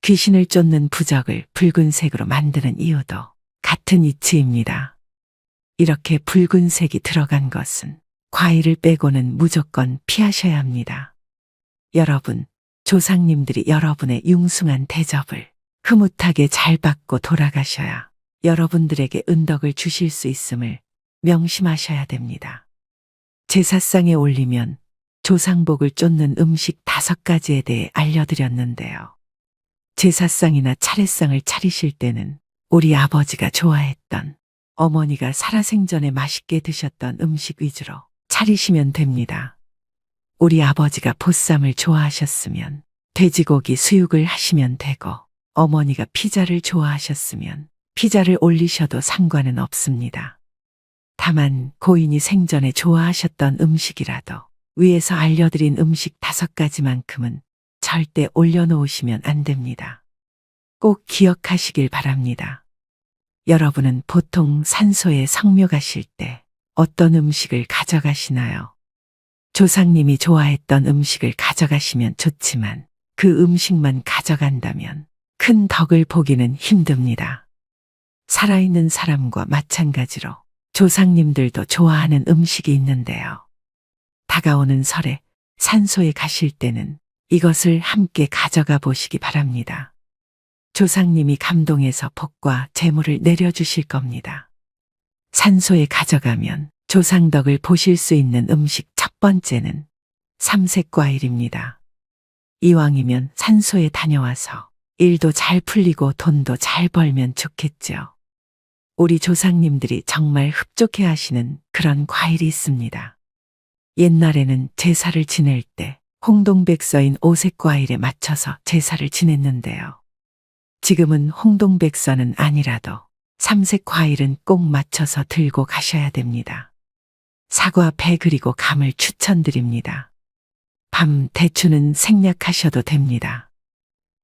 귀신을 쫓는 부적을 붉은색으로 만드는 이유도 같은 이치입니다. 이렇게 붉은색이 들어간 것은 과일을 빼고는 무조건 피하셔야 합니다. 여러분, 조상님들이 여러분의 융숭한 대접을 흐뭇하게 잘 받고 돌아가셔야 여러분들에게 은덕을 주실 수 있음을 명심하셔야 됩니다. 제사상에 올리면 조상복을 쫓는 음식 5가지에 대해 알려드렸는데요. 제사상이나 차례상을 차리실 때는 우리 아버지가 좋아했던 어머니가 살아생전에 맛있게 드셨던 음식 위주로 차리시면 됩니다. 우리 아버지가 보쌈을 좋아하셨으면 돼지고기 수육을 하시면 되고 어머니가 피자를 좋아하셨으면 피자를 올리셔도 상관은 없습니다. 다만 고인이 생전에 좋아하셨던 음식이라도 위에서 알려드린 음식 5가지만큼은 절대 올려놓으시면 안 됩니다. 꼭 기억하시길 바랍니다. 여러분은 보통 산소에 성묘 가실 때 어떤 음식을 가져가시나요? 조상님이 좋아했던 음식을 가져가시면 좋지만 그 음식만 가져간다면 큰 덕을 보기는 힘듭니다. 살아있는 사람과 마찬가지로 조상님들도 좋아하는 음식이 있는데요. 다가오는 설에 산소에 가실 때는 이것을 함께 가져가 보시기 바랍니다. 조상님이 감동해서 복과 재물을 내려주실 겁니다. 산소에 가져가면 조상덕을 보실 수 있는 음식 첫 번째는 삼색과일입니다. 이왕이면 산소에 다녀와서 일도 잘 풀리고 돈도 잘 벌면 좋겠죠. 우리 조상님들이 정말 흡족해 하시는 그런 과일이 있습니다. 옛날에는 제사를 지낼 때 홍동백서인 오색 과일에 맞춰서 제사를 지냈는데요. 지금은 홍동백서는 아니라도 삼색 과일은 꼭 맞춰서 들고 가셔야 됩니다. 사과, 배 그리고 감을 추천드립니다. 밤, 대추는 생략하셔도 됩니다.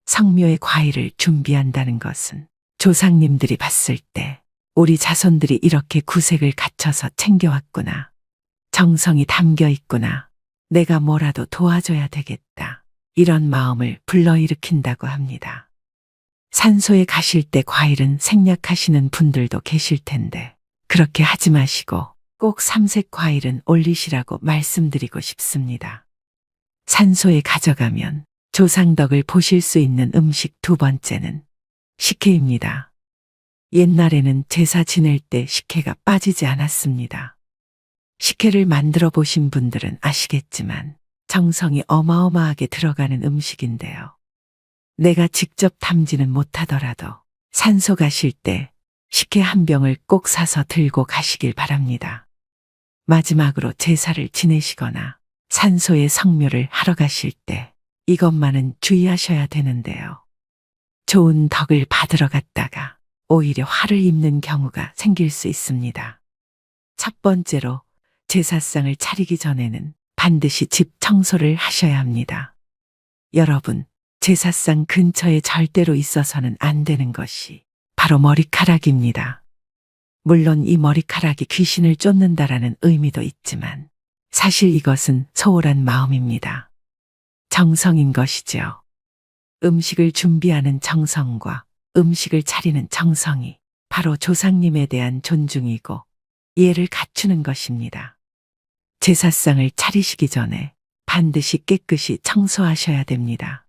성묘의 과일을 준비한다는 것은 조상님들이 봤을 때 우리 자손들이 이렇게 구색을 갖춰서 챙겨왔구나. 정성이 담겨 있구나. 내가 뭐라도 도와줘야 되겠다. 이런 마음을 불러일으킨다고 합니다. 산소에 가실 때 과일은 생략하시는 분들도 계실 텐데 그렇게 하지 마시고 꼭 삼색 과일은 올리시라고 말씀드리고 싶습니다. 산소에 가져가면 조상덕을 보실 수 있는 음식 두 번째는 식혜입니다. 옛날에는 제사 지낼 때 식혜가 빠지지 않았습니다. 식혜를 만들어 보신 분들은 아시겠지만 정성이 어마어마하게 들어가는 음식인데요. 내가 직접 담지는 못하더라도 산소 가실 때 식혜 한 병을 꼭 사서 들고 가시길 바랍니다. 마지막으로 제사를 지내시거나 산소에 성묘를 하러 가실 때 이것만은 주의하셔야 되는데요. 좋은 덕을 받으러 갔다가 오히려 화를 입는 경우가 생길 수 있습니다. 첫 번째로 제사상을 차리기 전에는 반드시 집 청소를 하셔야 합니다. 여러분, 제사상 근처에 절대로 있어서는 안 되는 것이 바로 머리카락입니다. 물론 이 머리카락이 귀신을 쫓는다라는 의미도 있지만 사실 이것은 소홀한 마음입니다. 정성인 것이죠. 음식을 준비하는 정성과 음식을 차리는 정성이 바로 조상님에 대한 존중이고 이해를 갖추는 것입니다. 제사상을 차리시기 전에 반드시 깨끗이 청소하셔야 됩니다.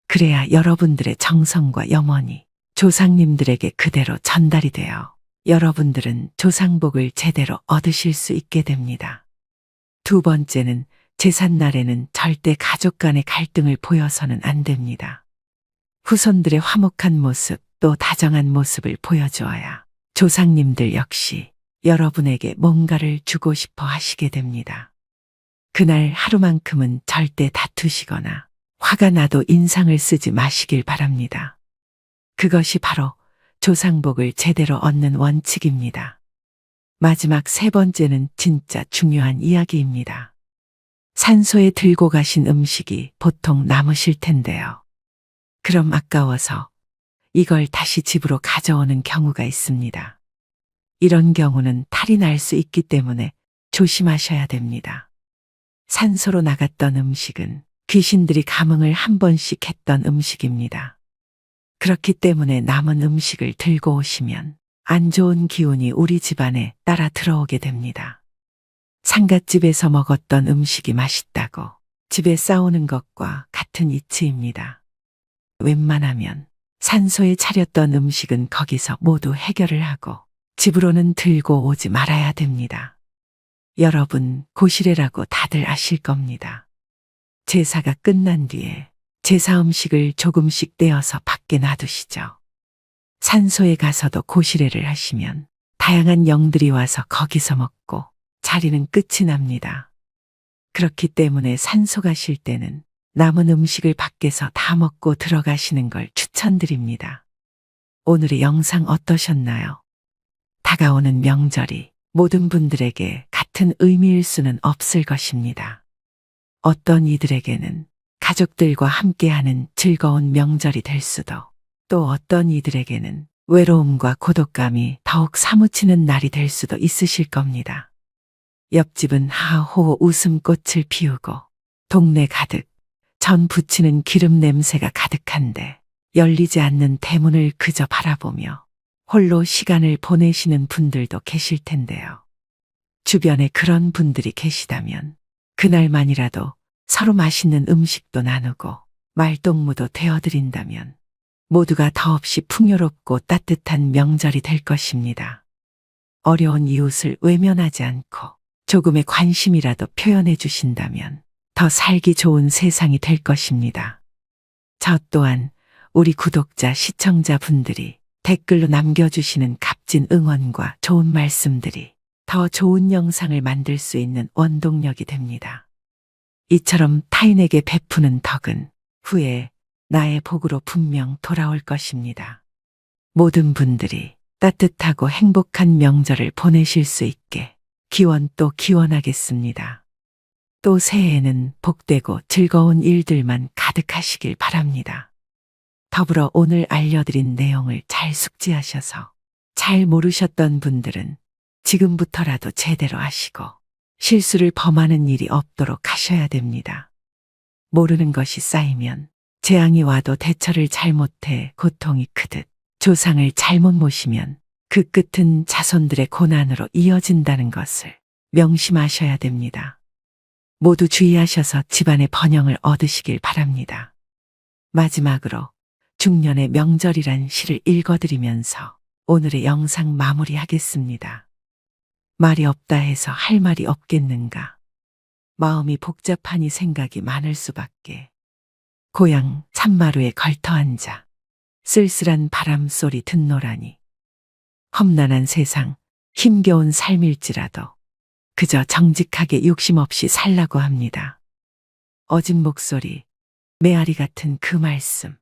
그래야 여러분들의 정성과 염원이 조상님들에게 그대로 전달이 되어 여러분들은 조상복을 제대로 얻으실 수 있게 됩니다. 두 번째는 제삿날에는 절대 가족 간의 갈등을 보여서는 안 됩니다. 후손들의 화목한 모습 또 다정한 모습을 보여주어야 조상님들 역시 여러분에게 뭔가를 주고 싶어 하시게 됩니다. 그날 하루만큼은 절대 다투시거나 화가 나도 인상을 쓰지 마시길 바랍니다. 그것이 바로 조상복을 제대로 얻는 원칙입니다. 마지막 세 번째는 진짜 중요한 이야기입니다. 산소에 들고 가신 음식이 보통 남으실 텐데요. 그럼 아까워서 이걸 다시 집으로 가져오는 경우가 있습니다. 이런 경우는 탈이 날 수 있기 때문에 조심하셔야 됩니다. 산소로 나갔던 음식은 귀신들이 감흥을 한 번씩 했던 음식입니다. 그렇기 때문에 남은 음식을 들고 오시면 안 좋은 기운이 우리 집안에 따라 들어오게 됩니다. 상갓집에서 먹었던 음식이 맛있다고 집에 싸우는 것과 같은 이치입니다. 웬만하면 산소에 차렸던 음식은 거기서 모두 해결을 하고 집으로는 들고 오지 말아야 됩니다. 여러분, 고시래라고 다들 아실 겁니다. 제사가 끝난 뒤에 제사 음식을 조금씩 떼어서 밖에 놔두시죠. 산소에 가서도 고시래를 하시면 다양한 영들이 와서 거기서 먹고 자리는 끝이 납니다. 그렇기 때문에 산소 가실 때는 남은 음식을 밖에서 다 먹고 들어가시는 걸 추천드립니다. 오늘의 영상 어떠셨나요? 다가오는 명절이 모든 분들에게 같은 의미일 수는 없을 것입니다. 어떤 이들에게는 가족들과 함께하는 즐거운 명절이 될 수도, 또 어떤 이들에게는 외로움과 고독감이 더욱 사무치는 날이 될 수도 있으실 겁니다. 옆집은 하하호호 웃음꽃을 피우고 동네 가득 전 부치는 기름 냄새가 가득한데 열리지 않는 대문을 그저 바라보며 홀로 시간을 보내시는 분들도 계실 텐데요. 주변에 그런 분들이 계시다면 그날만이라도 서로 맛있는 음식도 나누고 말동무도 되어드린다면 모두가 더없이 풍요롭고 따뜻한 명절이 될 것입니다. 어려운 이웃을 외면하지 않고 조금의 관심이라도 표현해 주신다면 더 살기 좋은 세상이 될 것입니다. 저 또한 우리 구독자, 시청자분들이 댓글로 남겨주시는 값진 응원과 좋은 말씀들이 더 좋은 영상을 만들 수 있는 원동력이 됩니다. 이처럼 타인에게 베푸는 덕은 후에 나의 복으로 분명 돌아올 것입니다. 모든 분들이 따뜻하고 행복한 명절을 보내실 수 있게 기원 또 기원하겠습니다. 또 새해에는 복되고 즐거운 일들만 가득하시길 바랍니다. 더불어 오늘 알려드린 내용을 잘 숙지하셔서 잘 모르셨던 분들은 지금부터라도 제대로 하시고 실수를 범하는 일이 없도록 하셔야 됩니다. 모르는 것이 쌓이면 재앙이 와도 대처를 잘못해 고통이 크듯 조상을 잘못 모시면 그 끝은 자손들의 고난으로 이어진다는 것을 명심하셔야 됩니다. 모두 주의하셔서 집안의 번영을 얻으시길 바랍니다. 마지막으로 중년의 명절이란 시를 읽어드리면서 오늘의 영상 마무리하겠습니다. 말이 없다 해서 할 말이 없겠는가. 마음이 복잡하니 생각이 많을 수밖에. 고향 산마루에 걸터 앉아 쓸쓸한 바람 소리 듣노라니. 험난한 세상, 힘겨운 삶일지라도 그저 정직하게 욕심 없이 살라고 합니다. 어진 목소리, 메아리 같은 그 말씀.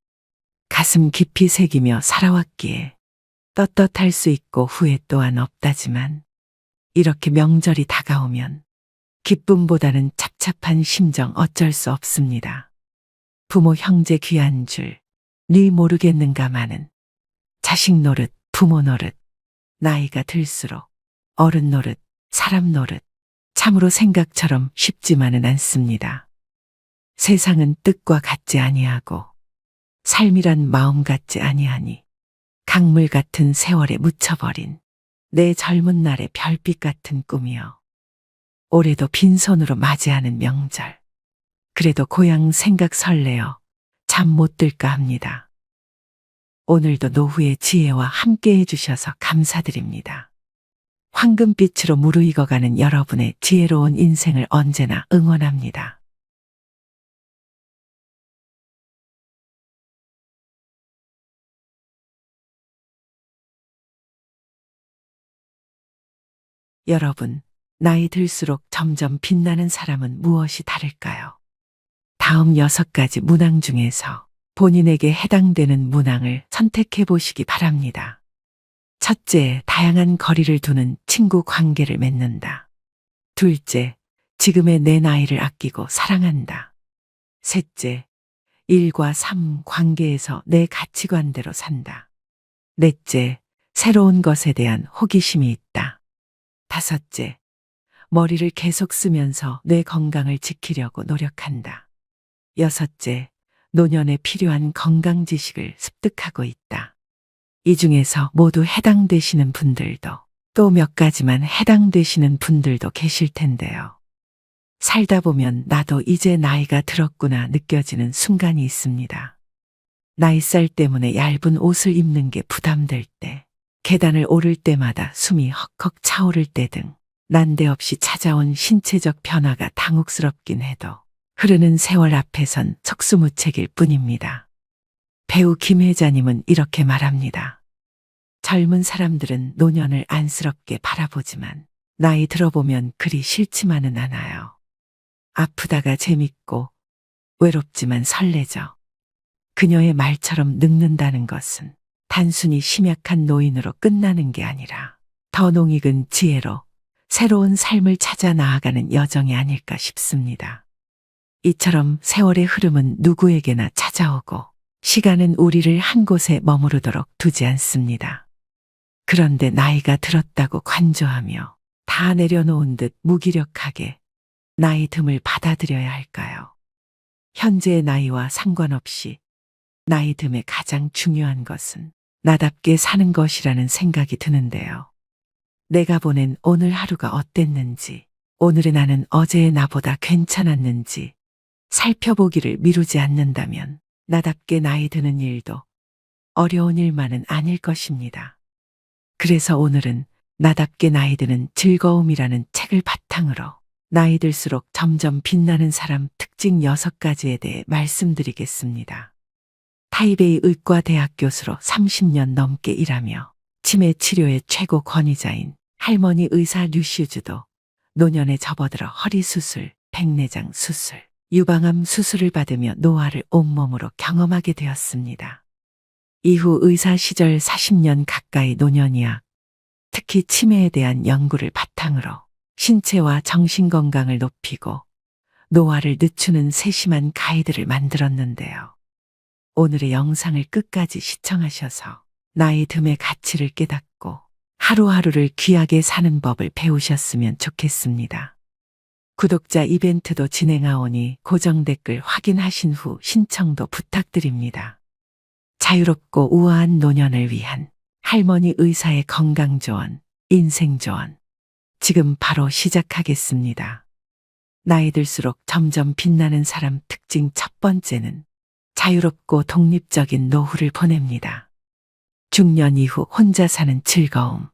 가슴 깊이 새기며 살아왔기에 떳떳할 수 있고 후회 또한 없다지만 이렇게 명절이 다가오면 기쁨보다는 착잡한 심정 어쩔 수 없습니다. 부모 형제 귀한 줄 네 모르겠는가마는 자식 노릇 부모 노릇 나이가 들수록 어른 노릇 사람 노릇 참으로 생각처럼 쉽지만은 않습니다. 세상은 뜻과 같지 아니하고 삶이란 마음 같지 아니하니 강물 같은 세월에 묻혀버린 내 젊은 날의 별빛 같은 꿈이여. 올해도 빈손으로 맞이하는 명절. 그래도 고향 생각 설레어 잠 못 들까 합니다. 오늘도 노후의 지혜와 함께 해주셔서 감사드립니다. 황금빛으로 무르익어가는 여러분의 지혜로운 인생을 언제나 응원합니다. 여러분, 나이 들수록 점점 빛나는 사람은 무엇이 다를까요? 다음 6가지 문항 중에서 본인에게 해당되는 문항을 선택해 보시기 바랍니다. 첫째, 다양한 거리를 두는 친구 관계를 맺는다. 둘째, 지금의 내 나이를 아끼고 사랑한다. 셋째, 일과 삶 관계에서 내 가치관대로 산다. 넷째, 새로운 것에 대한 호기심이 있다. 다섯째, 머리를 계속 쓰면서 뇌 건강을 지키려고 노력한다. 여섯째, 노년에 필요한 건강 지식을 습득하고 있다. 이 중에서 모두 해당되시는 분들도 또 몇 가지만 해당되시는 분들도 계실 텐데요. 살다 보면 나도 이제 나이가 들었구나 느껴지는 순간이 있습니다. 나이살 때문에 얇은 옷을 입는 게 부담될 때, 계단을 오를 때마다 숨이 헉헉 차오를 때 등 난데없이 찾아온 신체적 변화가 당혹스럽긴 해도 흐르는 세월 앞에선 속수무책일 뿐입니다. 배우 김혜자님은 이렇게 말합니다. 젊은 사람들은 노년을 안쓰럽게 바라보지만 나이 들어보면 그리 싫지만은 않아요. 아프다가 재밌고 외롭지만 설레죠. 그녀의 말처럼 늙는다는 것은 단순히 심약한 노인으로 끝나는 게 아니라 더 농익은 지혜로 새로운 삶을 찾아 나아가는 여정이 아닐까 싶습니다. 이처럼 세월의 흐름은 누구에게나 찾아오고 시간은 우리를 한 곳에 머무르도록 두지 않습니다. 그런데 나이가 들었다고 관조하며 다 내려놓은 듯 무기력하게 나이 듦을 받아들여야 할까요? 현재의 나이와 상관없이 나이 듦의 가장 중요한 것은 나답게 사는 것이라는 생각이 드는데요. 내가 보낸 오늘 하루가 어땠는지, 오늘의 나는 어제의 나보다 괜찮았는지 살펴보기를 미루지 않는다면 나답게 나이 드는 일도 어려운 일만은 아닐 것입니다. 그래서 오늘은 나답게 나이 드는 즐거움이라는 책을 바탕으로 나이 들수록 점점 빛나는 사람 특징 6가지에 대해 말씀드리겠습니다. 타이베이 의과대학 교수로 30년 넘게 일하며 치매 치료의 최고 권위자인 할머니 의사 류시우즈도 노년에 접어들어 허리 수술, 백내장 수술, 유방암 수술을 받으며 노화를 온몸으로 경험하게 되었습니다. 이후 의사 시절 40년 가까이 노년의학, 특히 치매에 대한 연구를 바탕으로 신체와 정신 건강을 높이고 노화를 늦추는 세심한 가이드를 만들었는데요. 오늘의 영상을 끝까지 시청하셔서 나이 듦의 가치를 깨닫고 하루하루를 귀하게 사는 법을 배우셨으면 좋겠습니다. 구독자 이벤트도 진행하오니 고정 댓글 확인하신 후 신청도 부탁드립니다. 자유롭고 우아한 노년을 위한 할머니 의사의 건강 조언, 인생 조언. 지금 바로 시작하겠습니다. 나이 들수록 점점 빛나는 사람 특징 첫 번째는 자유롭고 독립적인 노후를 보냅니다. 중년 이후 혼자 사는 즐거움.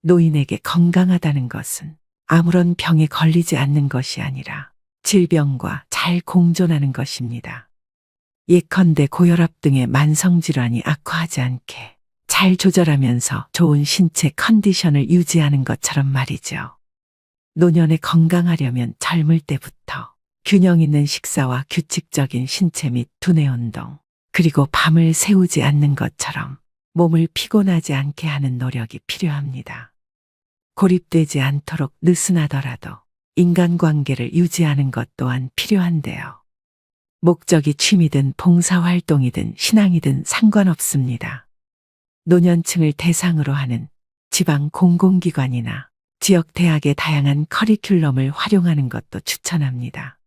노인에게 건강하다는 것은 아무런 병에 걸리지 않는 것이 아니라 질병과 잘 공존하는 것입니다. 예컨대 고혈압 등의 만성질환이 악화하지 않게 잘 조절하면서 좋은 신체 컨디션을 유지하는 것처럼 말이죠. 노년에 건강하려면 젊을 때부터 균형 있는 식사와 규칙적인 신체 및 두뇌 운동, 그리고 밤을 새우지 않는 것처럼 몸을 피곤하지 않게 하는 노력이 필요합니다. 고립되지 않도록 느슨하더라도 인간관계를 유지하는 것 또한 필요한데요. 목적이 취미든 봉사활동이든 신앙이든 상관없습니다. 노년층을 대상으로 하는 지방 공공기관이나 지역 대학의 다양한 커리큘럼을 활용하는 것도 추천합니다.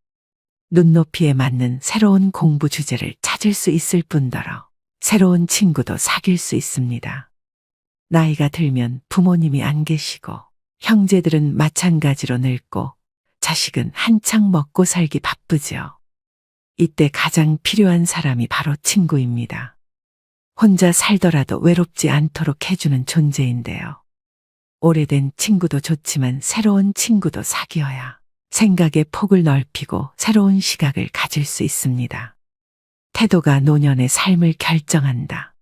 눈높이에 맞는 새로운 공부 주제를 찾을 수 있을 뿐더러 새로운 친구도 사귈 수 있습니다. 나이가 들면 부모님이 안 계시고 형제들은 마찬가지로 늙고 자식은 한창 먹고 살기 바쁘죠. 이때 가장 필요한 사람이 바로 친구입니다. 혼자 살더라도 외롭지 않도록 해주는 존재인데요. 오래된 친구도 좋지만 새로운 친구도 사귀어야 생각의 폭을 넓히고 새로운 시각을 가질 수 있습니다. 태도가 노년의 삶을 결정한다.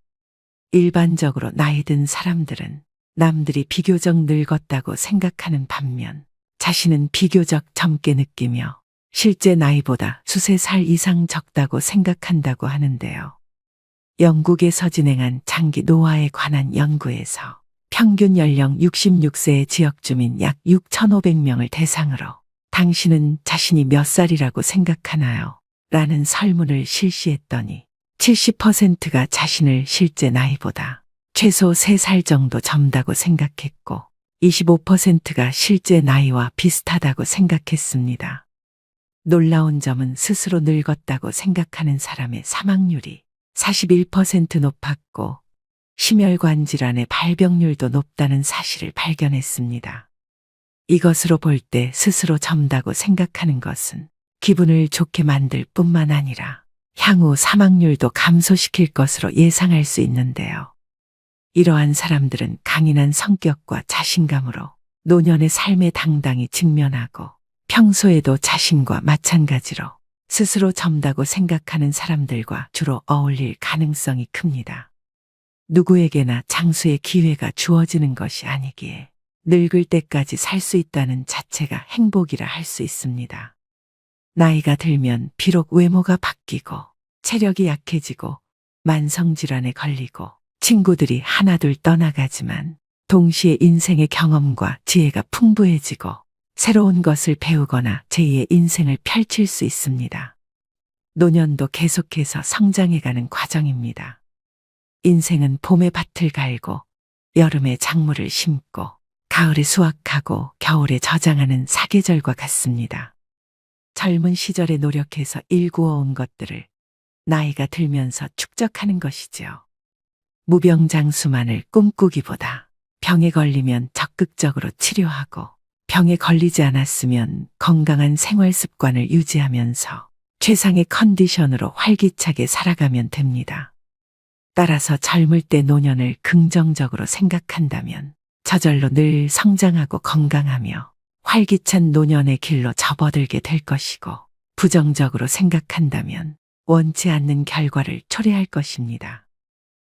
일반적으로 나이 든 사람들은 남들이 비교적 늙었다고 생각하는 반면 자신은 비교적 젊게 느끼며 실제 나이보다 수세 살 이상 적다고 생각한다고 하는데요. 영국에서 진행한 장기 노화에 관한 연구에서 평균 연령 66세의 지역 주민 약 6,500명을 대상으로 당신은 자신이 몇 살이라고 생각하나요? 라는 설문을 실시했더니 70%가 자신을 실제 나이보다 최소 3살 정도 젊다고 생각했고 25%가 실제 나이와 비슷하다고 생각했습니다. 놀라운 점은 스스로 늙었다고 생각하는 사람의 사망률이 41% 높았고 심혈관 질환의 발병률도 높다는 사실을 발견했습니다. 이것으로 볼 때 스스로 젊다고 생각하는 것은 기분을 좋게 만들 뿐만 아니라 향후 사망률도 감소시킬 것으로 예상할 수 있는데요. 이러한 사람들은 강인한 성격과 자신감으로 노년의 삶에 당당히 직면하고 평소에도 자신과 마찬가지로 스스로 젊다고 생각하는 사람들과 주로 어울릴 가능성이 큽니다. 누구에게나 장수의 기회가 주어지는 것이 아니기에 늙을 때까지 살 수 있다는 자체가 행복이라 할 수 있습니다. 나이가 들면 비록 외모가 바뀌고 체력이 약해지고 만성질환에 걸리고 친구들이 하나둘 떠나가지만 동시에 인생의 경험과 지혜가 풍부해지고 새로운 것을 배우거나 제2의 인생을 펼칠 수 있습니다. 노년도 계속해서 성장해가는 과정입니다. 인생은 봄에 밭을 갈고 여름에 작물을 심고 가을에 수확하고 겨울에 저장하는 사계절과 같습니다. 젊은 시절에 노력해서 일구어온 것들을 나이가 들면서 축적하는 것이지요. 무병장수만을 꿈꾸기보다 병에 걸리면 적극적으로 치료하고 병에 걸리지 않았으면 건강한 생활 습관을 유지하면서 최상의 컨디션으로 활기차게 살아가면 됩니다. 따라서 젊을 때 노년을 긍정적으로 생각한다면 저절로 늘 성장하고 건강하며 활기찬 노년의 길로 접어들게 될 것이고 부정적으로 생각한다면 원치 않는 결과를 초래할 것입니다.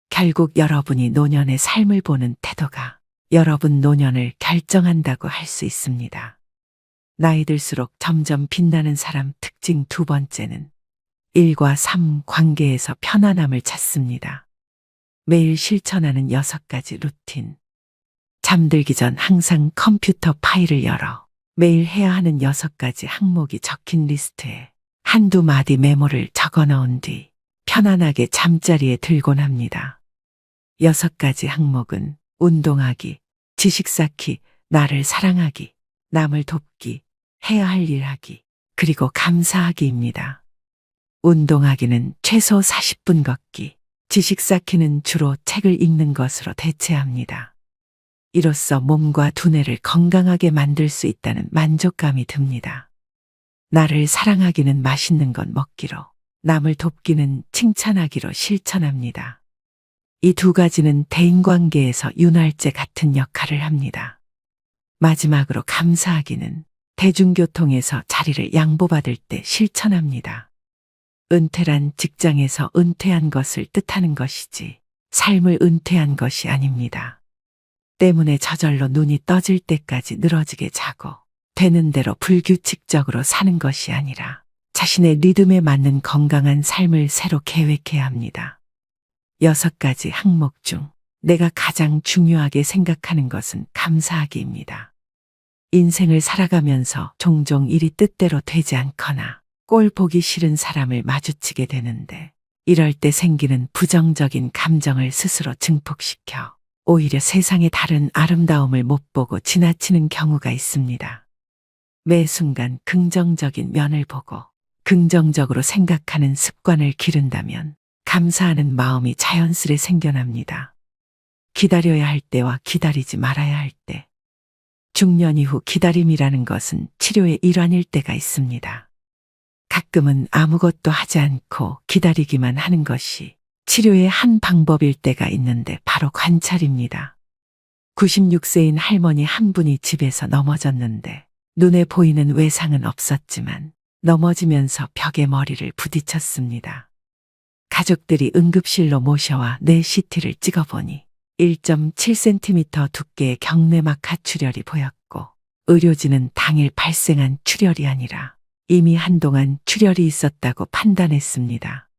결국 여러분이 노년의 삶을 보는 태도가 여러분 노년을 결정한다고 할 수 있습니다. 나이 들수록 점점 빛나는 사람 특징 두 번째는 일과 삶 관계에서 편안함을 찾습니다. 매일 실천하는 6가지 루틴. 잠들기 전 항상 컴퓨터 파일을 열어 매일 해야 하는 6가지 항목이 적힌 리스트에 한두 마디 메모를 적어 넣은 뒤 편안하게 잠자리에 들곤 합니다. 6가지 항목은 운동하기, 지식 쌓기, 나를 사랑하기, 남을 돕기, 해야 할 일 하기, 그리고 감사하기입니다. 운동하기는 최소 40분 걷기, 지식 쌓기는 주로 책을 읽는 것으로 대체합니다. 이로써 몸과 두뇌를 건강하게 만들 수 있다는 만족감이 듭니다. 나를 사랑하기는 맛있는 것 먹기로, 남을 돕기는 칭찬하기로 실천합니다. 이 두 가지는 대인관계에서 윤활제 같은 역할을 합니다. 마지막으로 감사하기는 대중교통에서 자리를 양보받을 때 실천합니다. 은퇴란 직장에서 은퇴한 것을 뜻하는 것이지 삶을 은퇴한 것이 아닙니다. 때문에 저절로 눈이 떠질 때까지 늘어지게 자고 되는 대로 불규칙적으로 사는 것이 아니라 자신의 리듬에 맞는 건강한 삶을 새로 계획해야 합니다. 6가지 항목 중 내가 가장 중요하게 생각하는 것은 감사하기입니다. 인생을 살아가면서 종종 일이 뜻대로 되지 않거나 꼴 보기 싫은 사람을 마주치게 되는데 이럴 때 생기는 부정적인 감정을 스스로 증폭시켜 오히려 세상의 다른 아름다움을 못 보고 지나치는 경우가 있습니다. 매 순간 긍정적인 면을 보고 긍정적으로 생각하는 습관을 기른다면 감사하는 마음이 자연스레 생겨납니다. 기다려야 할 때와 기다리지 말아야 할 때. 중년 이후 기다림이라는 것은 치료의 일환일 때가 있습니다. 가끔은 아무것도 하지 않고 기다리기만 하는 것이 치료의 한 방법일 때가 있는데 바로 관찰입니다. 96세인 할머니 한 분이 집에서 넘어졌는데 눈에 보이는 외상은 없었지만 넘어지면서 벽에 머리를 부딪혔습니다. 가족들이 응급실로 모셔와 뇌 CT를 찍어보니 1.7cm 두께의 경내막 하출혈이 보였고 의료진은 당일 발생한 출혈이 아니라 이미 한동안 출혈이 있었다고 판단했습니다.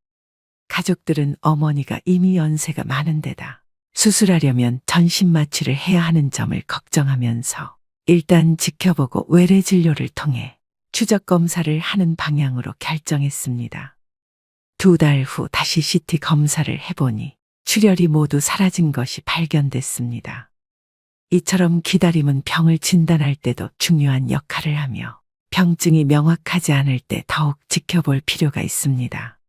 가족들은 어머니가 이미 연세가 많은 데다 수술하려면 전신 마취를 해야 하는 점을 걱정하면서 일단 지켜보고 외래 진료를 통해 추적 검사를 하는 방향으로 결정했습니다. 2달 후 다시 CT 검사를 해보니 출혈이 모두 사라진 것이 발견됐습니다. 이처럼 기다림은 병을 진단할 때도 중요한 역할을 하며 병증이 명확하지 않을 때 더욱 지켜볼 필요가 있습니다.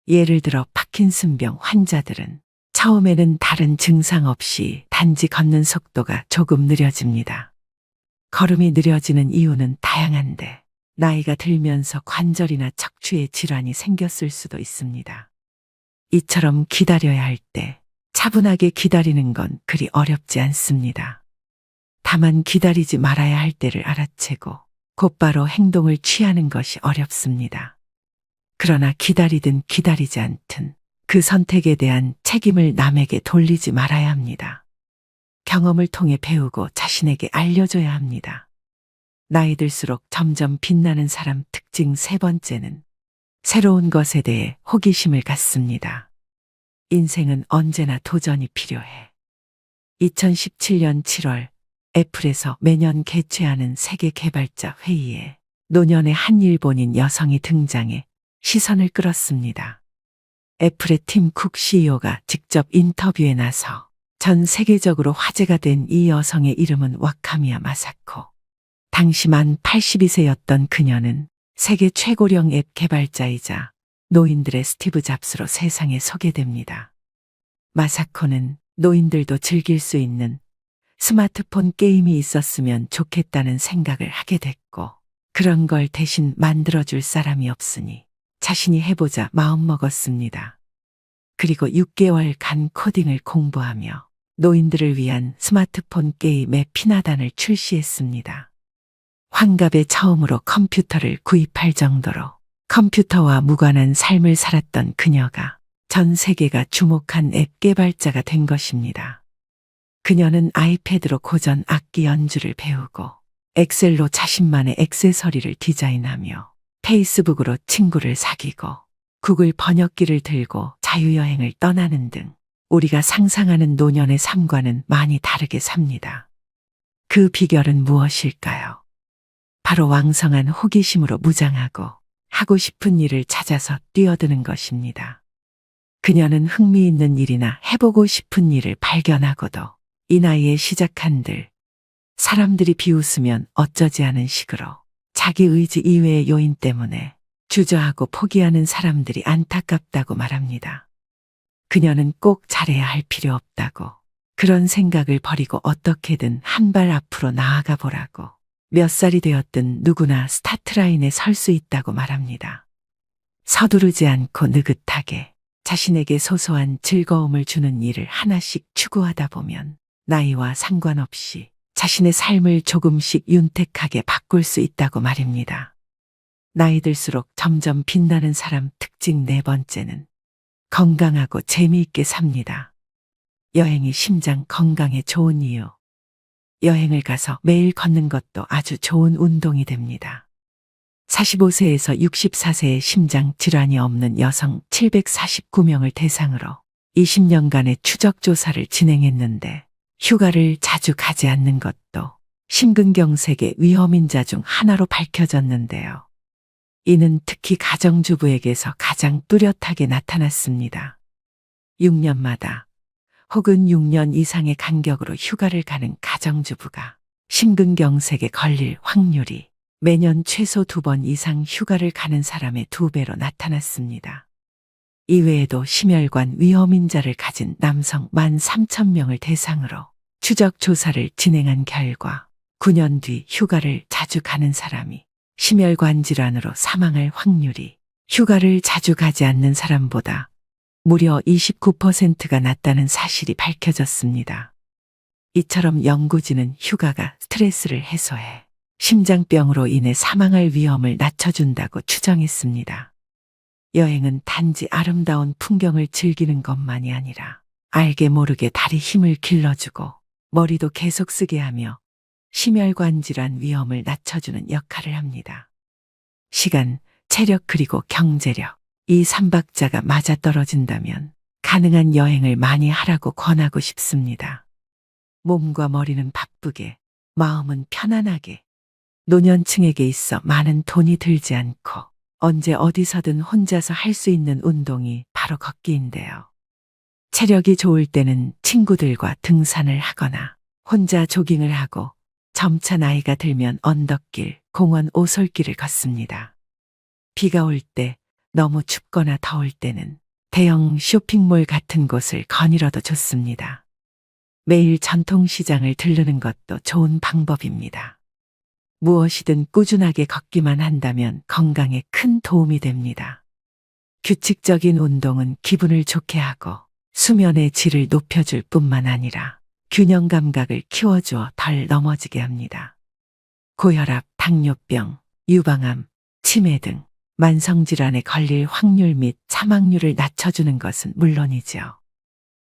예를 들어 파킨슨병 환자들은 처음에는 다른 증상 없이 단지 걷는 속도가 조금 느려집니다. 걸음이 느려지는 이유는 다양한데 나이가 들면서 관절이나 척추에 질환이 생겼을 수도 있습니다. 이처럼 기다려야 할 때 차분하게 기다리는 건 그리 어렵지 않습니다. 다만 기다리지 말아야 할 때를 알아채고 곧바로 행동을 취하는 것이 어렵습니다. 그러나 기다리든 기다리지 않든 그 선택에 대한 책임을 남에게 돌리지 말아야 합니다. 경험을 통해 배우고 자신에게 알려줘야 합니다. 나이 들수록 점점 빛나는 사람 특징 3번째는 새로운 것에 대해 호기심을 갖습니다. 인생은 언제나 도전이 필요해. 2017년 7월 애플에서 매년 개최하는 세계 개발자 회의에 노년의 한 일본인 여성이 등장해 시선을 끌었습니다. 애플의 팀 쿡 CEO가 직접 인터뷰에 나서 전 세계적으로 화제가 된 이 여성의 이름은 와카미야 마사코. 당시 만 82세였던 그녀는 세계 최고령 앱 개발자이자 노인들의 스티브 잡스로 세상에 소개됩니다. 마사코는 노인들도 즐길 수 있는 스마트폰 게임이 있었으면 좋겠다는 생각을 하게 됐고 그런 걸 대신 만들어줄 사람이 없으니 자신이 해보자 마음먹었습니다. 그리고 6개월간 코딩을 공부하며 노인들을 위한 스마트폰 게임의 피나단을 출시했습니다. 환갑에 처음으로 컴퓨터를 구입할 정도로 컴퓨터와 무관한 삶을 살았던 그녀가 전 세계가 주목한 앱 개발자가 된 것입니다. 그녀는 아이패드로 고전 악기 연주를 배우고 엑셀로 자신만의 액세서리를 디자인하며 페이스북으로 친구를 사귀고 구글 번역기를 들고 자유여행을 떠나는 등 우리가 상상하는 노년의 삶과는 많이 다르게 삽니다. 그 비결은 무엇일까요? 바로 왕성한 호기심으로 무장하고 하고 싶은 일을 찾아서 뛰어드는 것입니다. 그녀는 흥미있는 일이나 해보고 싶은 일을 발견하고도 이 나이에 시작한들 사람들이 비웃으면 어쩌지 하는 식으로 자기 의지 이외의 요인 때문에 주저하고 포기하는 사람들이 안타깝다고 말합니다. 그녀는 꼭 잘해야 할 필요 없다고, 그런 생각을 버리고 어떻게든 한 발 앞으로 나아가 보라고, 몇 살이 되었든 누구나 스타트라인에 설 수 있다고 말합니다. 서두르지 않고 느긋하게 자신에게 소소한 즐거움을 주는 일을 하나씩 추구하다 보면 나이와 상관없이 자신의 삶을 조금씩 윤택하게 바꿀 수 있다고 말입니다. 나이 들수록 점점 빛나는 사람 특징 네 번째는 건강하고 재미있게 삽니다. 여행이 심장 건강에 좋은 이유. 여행을 가서 매일 걷는 것도 아주 좋은 운동이 됩니다. 45세에서 64세의 심장 질환이 없는 여성 749명을 대상으로 20년간의 추적 조사를 진행했는데 휴가를 자주 가지 않는 것도 심근경색의 위험인자 중 하나로 밝혀졌는데요. 이는 특히 가정주부에게서 가장 뚜렷하게 나타났습니다. 6년마다 혹은 6년 이상의 간격으로 휴가를 가는 가정주부가 심근경색에 걸릴 확률이 매년 최소 2번 이상 휴가를 가는 사람의 2배로 나타났습니다. 이외에도 심혈관 위험인자를 가진 남성 13,000명을 대상으로 추적 조사를 진행한 결과 9년 뒤 휴가를 자주 가는 사람이 심혈관 질환으로 사망할 확률이 휴가를 자주 가지 않는 사람보다 무려 29%가 낮다는 사실이 밝혀졌습니다. 이처럼 연구진은 휴가가 스트레스를 해소해 심장병으로 인해 사망할 위험을 낮춰준다고 추정했습니다. 여행은 단지 아름다운 풍경을 즐기는 것만이 아니라 알게 모르게 다리 힘을 길러주고 머리도 계속 쓰게 하며 심혈관 질환 위험을 낮춰주는 역할을 합니다. 시간, 체력 그리고 경제력, 이 3박자가 맞아떨어진다면 가능한 여행을 많이 하라고 권하고 싶습니다. 몸과 머리는 바쁘게, 마음은 편안하게, 노년층에게 있어 많은 돈이 들지 않고 언제 어디서든 혼자서 할 수 있는 운동이 바로 걷기인데요. 체력이 좋을 때는 친구들과 등산을 하거나 혼자 조깅을 하고 점차 나이가 들면 언덕길, 공원 오솔길을 걷습니다. 비가 올 때, 너무 춥거나 더울 때는 대형 쇼핑몰 같은 곳을 거닐어도 좋습니다. 매일 전통시장을 들르는 것도 좋은 방법입니다. 무엇이든 꾸준하게 걷기만 한다면 건강에 큰 도움이 됩니다. 규칙적인 운동은 기분을 좋게 하고 수면의 질을 높여줄 뿐만 아니라 균형 감각을 키워주어 덜 넘어지게 합니다. 고혈압, 당뇨병, 유방암, 치매 등 만성질환에 걸릴 확률 및 사망률을 낮춰주는 것은 물론이죠.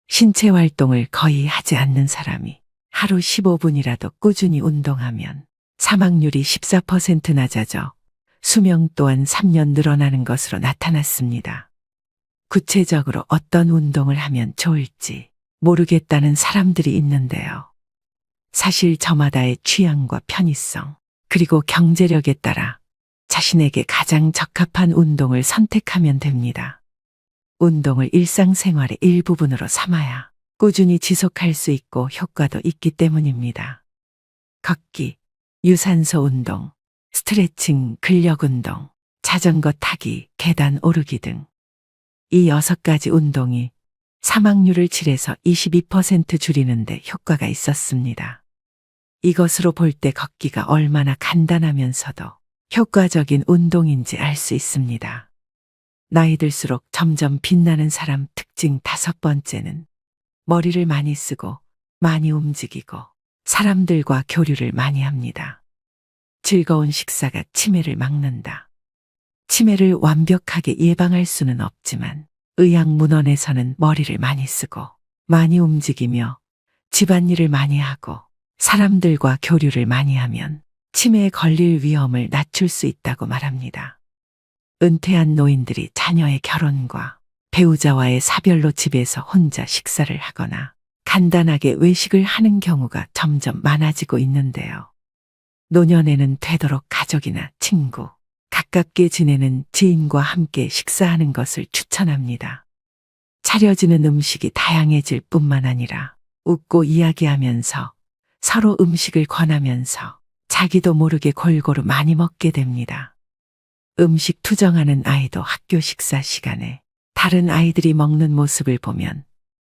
신체 활동을 거의 하지 않는 사람이 하루 15분이라도 꾸준히 운동하면 사망률이 14% 낮아져 수명 또한 3년 늘어나는 것으로 나타났습니다. 구체적으로 어떤 운동을 하면 좋을지 모르겠다는 사람들이 있는데요. 사실 저마다의 취향과 편의성, 그리고 경제력에 따라 자신에게 가장 적합한 운동을 선택하면 됩니다. 운동을 일상생활의 일부분으로 삼아야 꾸준히 지속할 수 있고 효과도 있기 때문입니다. 걷기, 유산소 운동, 스트레칭, 근력 운동, 자전거 타기, 계단 오르기 등 이 6가지 운동이 사망률을 7에서 22% 줄이는 데 효과가 있었습니다. 이것으로 볼 때 걷기가 얼마나 간단하면서도 효과적인 운동인지 알 수 있습니다. 나이 들수록 점점 빛나는 사람 특징 5번째는 머리를 많이 쓰고 많이 움직이고 사람들과 교류를 많이 합니다. 즐거운 식사가 치매를 막는다. 치매를 완벽하게 예방할 수는 없지만 의학문헌에서는 머리를 많이 쓰고 많이 움직이며 집안일을 많이 하고 사람들과 교류를 많이 하면 치매에 걸릴 위험을 낮출 수 있다고 말합니다. 은퇴한 노인들이 자녀의 결혼과 배우자와의 사별로 집에서 혼자 식사를 하거나 간단하게 외식을 하는 경우가 점점 많아지고 있는데요. 노년에는 되도록 가족이나 친구, 가깝게 지내는 지인과 함께 식사하는 것을 추천합니다. 차려지는 음식이 다양해질 뿐만 아니라 웃고 이야기하면서 서로 음식을 권하면서 자기도 모르게 골고루 많이 먹게 됩니다. 음식 투정하는 아이도 학교 식사 시간에 다른 아이들이 먹는 모습을 보면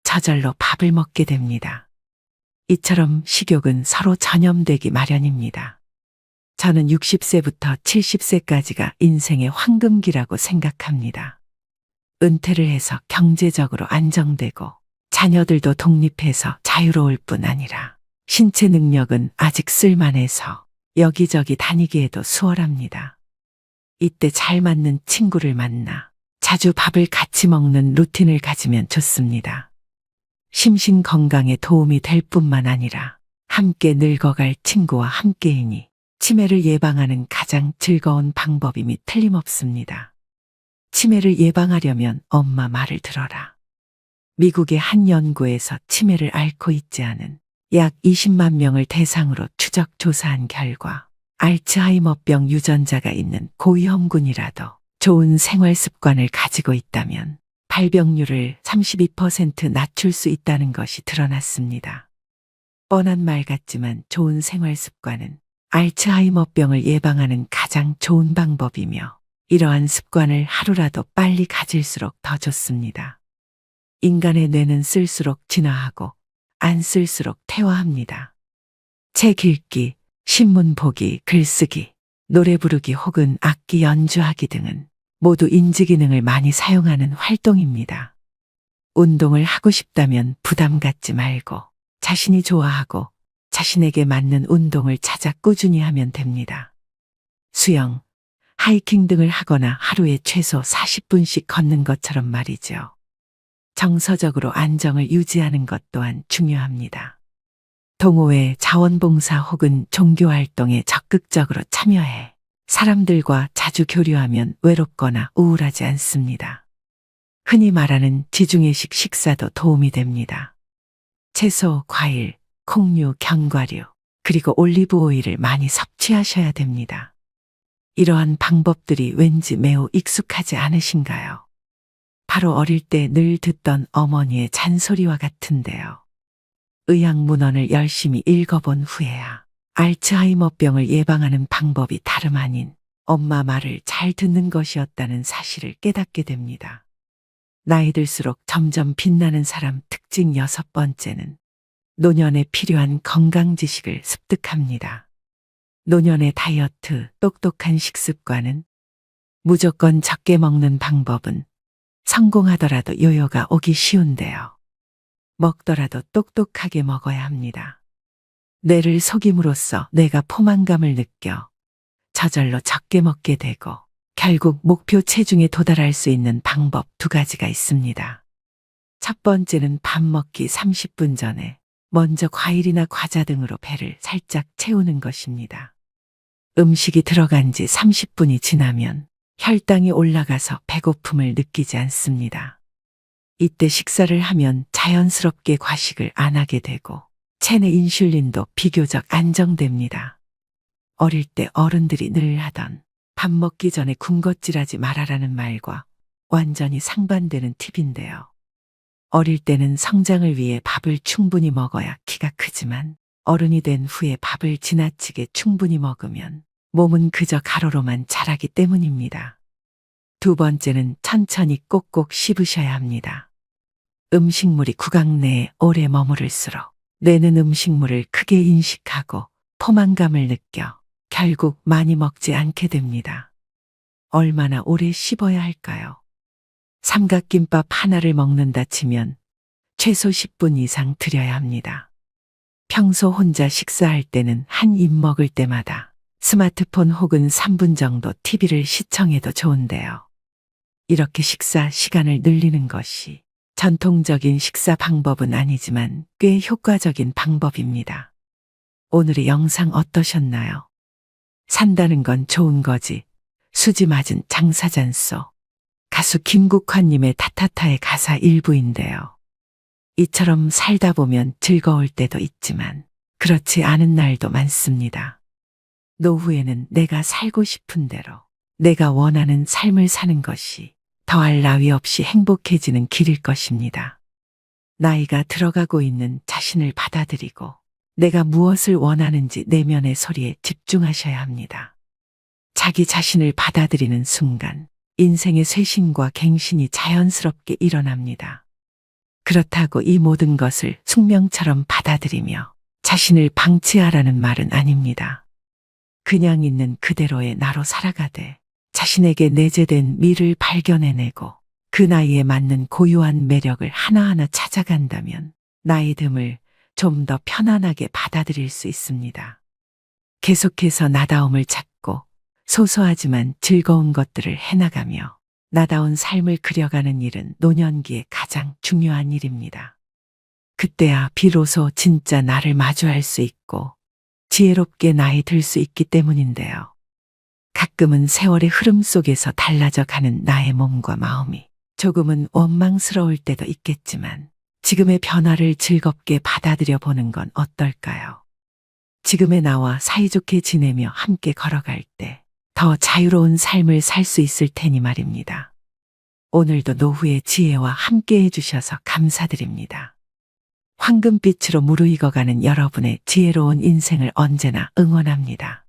저절로 밥을 먹게 됩니다. 이처럼 식욕은 서로 전염되기 마련입니다. 저는 60세부터 70세까지가 인생의 황금기라고 생각합니다. 은퇴를 해서 경제적으로 안정되고 자녀들도 독립해서 자유로울 뿐 아니라 신체 능력은 아직 쓸만해서 여기저기 다니기에도 수월합니다. 이때 잘 맞는 친구를 만나 자주 밥을 같이 먹는 루틴을 가지면 좋습니다. 심신 건강에 도움이 될 뿐만 아니라 함께 늙어갈 친구와 함께이니 치매를 예방하는 가장 즐거운 방법임이 틀림없습니다. 치매를 예방하려면 엄마 말을 들어라. 미국의 한 연구에서 치매를 앓고 있지 않은 약 20만 명을 대상으로 추적 조사한 결과 알츠하이머병 유전자가 있는 고위험군이라도 좋은 생활 습관을 가지고 있다면 발병률을 32% 낮출 수 있다는 것이 드러났습니다. 뻔한 말 같지만 좋은 생활 습관은 알츠하이머병을 예방하는 가장 좋은 방법이며 이러한 습관을 하루라도 빨리 가질수록 더 좋습니다. 인간의 뇌는 쓸수록 진화하고 안 쓸수록 퇴화합니다. 책 읽기, 신문 보기, 글쓰기, 노래 부르기 혹은 악기 연주하기 등은 모두 인지 기능을 많이 사용하는 활동입니다. 운동을 하고 싶다면 부담 갖지 말고 자신이 좋아하고 자신에게 맞는 운동을 찾아 꾸준히 하면 됩니다. 수영, 하이킹 등을 하거나 하루에 최소 40분씩 걷는 것처럼 말이죠. 정서적으로 안정을 유지하는 것 또한 중요합니다. 동호회, 자원봉사 혹은 종교활동에 적극적으로 참여해 사람들과 자주 교류하면 외롭거나 우울하지 않습니다. 흔히 말하는 지중해식 식사도 도움이 됩니다. 채소, 과일, 콩류, 견과류, 그리고 올리브 오일을 많이 섭취하셔야 됩니다. 이러한 방법들이 왠지 매우 익숙하지 않으신가요? 바로 어릴 때 늘 듣던 어머니의 잔소리와 같은데요. 의학문헌을 열심히 읽어본 후에야 알츠하이머병을 예방하는 방법이 다름 아닌 엄마 말을 잘 듣는 것이었다는 사실을 깨닫게 됩니다. 나이 들수록 점점 빛나는 사람 특징 6번째는 노년에 필요한 건강 지식을 습득합니다. 노년의 다이어트, 똑똑한 식습관은 무조건 적게 먹는 방법은 성공하더라도 요요가 오기 쉬운데요. 먹더라도 똑똑하게 먹어야 합니다. 뇌를 속임으로써 뇌가 포만감을 느껴 저절로 적게 먹게 되고 결국 목표 체중에 도달할 수 있는 방법 2가지가 있습니다. 첫 번째는 밥 먹기 30분 전에 먼저 과일이나 과자 등으로 배를 살짝 채우는 것입니다. 음식이 들어간 지 30분이 지나면 혈당이 올라가서 배고픔을 느끼지 않습니다. 이때 식사를 하면 자연스럽게 과식을 안 하게 되고 체내 인슐린도 비교적 안정됩니다. 어릴 때 어른들이 늘 하던 밥 먹기 전에 군것질하지 말아라는 말과 완전히 상반되는 팁인데요. 어릴 때는 성장을 위해 밥을 충분히 먹어야 키가 크지만 어른이 된 후에 밥을 지나치게 충분히 먹으면 몸은 그저 가로로만 자라기 때문입니다. 2번째는 천천히 꼭꼭 씹으셔야 합니다. 음식물이 구강 내에 오래 머무를수록 뇌는 음식물을 크게 인식하고 포만감을 느껴 결국 많이 먹지 않게 됩니다. 얼마나 오래 씹어야 할까요? 삼각김밥 하나를 먹는다 치면 최소 10분 이상 들여야 합니다. 평소 혼자 식사할 때는 한 입 먹을 때마다 스마트폰 혹은 3분 정도 TV를 시청해도 좋은데요. 이렇게 식사 시간을 늘리는 것이 전통적인 식사 방법은 아니지만 꽤 효과적인 방법입니다. 오늘의 영상 어떠셨나요? 산다는 건 좋은 거지. 수지 맞은 장사잔소. 가수 김국환님의 타타타의 가사 일부인데요. 이처럼 살다 보면 즐거울 때도 있지만 그렇지 않은 날도 많습니다. 노후에는 내가 살고 싶은 대로 내가 원하는 삶을 사는 것이 더할 나위 없이 행복해지는 길일 것입니다. 나이가 들어가고 있는 자신을 받아들이고 내가 무엇을 원하는지 내면의 소리에 집중하셔야 합니다. 자기 자신을 받아들이는 순간 인생의 쇄신과 갱신이 자연스럽게 일어납니다. 그렇다고 이 모든 것을 숙명처럼 받아들이며 자신을 방치하라는 말은 아닙니다. 그냥 있는 그대로의 나로 살아가되 자신에게 내재된 미를 발견해내고 그 나이에 맞는 고유한 매력을 하나하나 찾아간다면 나이 듦을 좀 더 편안하게 받아들일 수 있습니다. 계속해서 나다움을 찾고 소소하지만 즐거운 것들을 해나가며 나다운 삶을 그려가는 일은 노년기에 가장 중요한 일입니다. 그때야 비로소 진짜 나를 마주할 수 있고 지혜롭게 나이 들 수 있기 때문인데요. 가끔은 세월의 흐름 속에서 달라져 가는 나의 몸과 마음이 조금은 원망스러울 때도 있겠지만 지금의 변화를 즐겁게 받아들여 보는 건 어떨까요? 지금의 나와 사이좋게 지내며 함께 걸어갈 때 더 자유로운 삶을 살 수 있을 테니 말입니다. 오늘도 노후의 지혜와 함께 해주셔서 감사드립니다. 황금빛으로 무르익어가는 여러분의 지혜로운 인생을 언제나 응원합니다.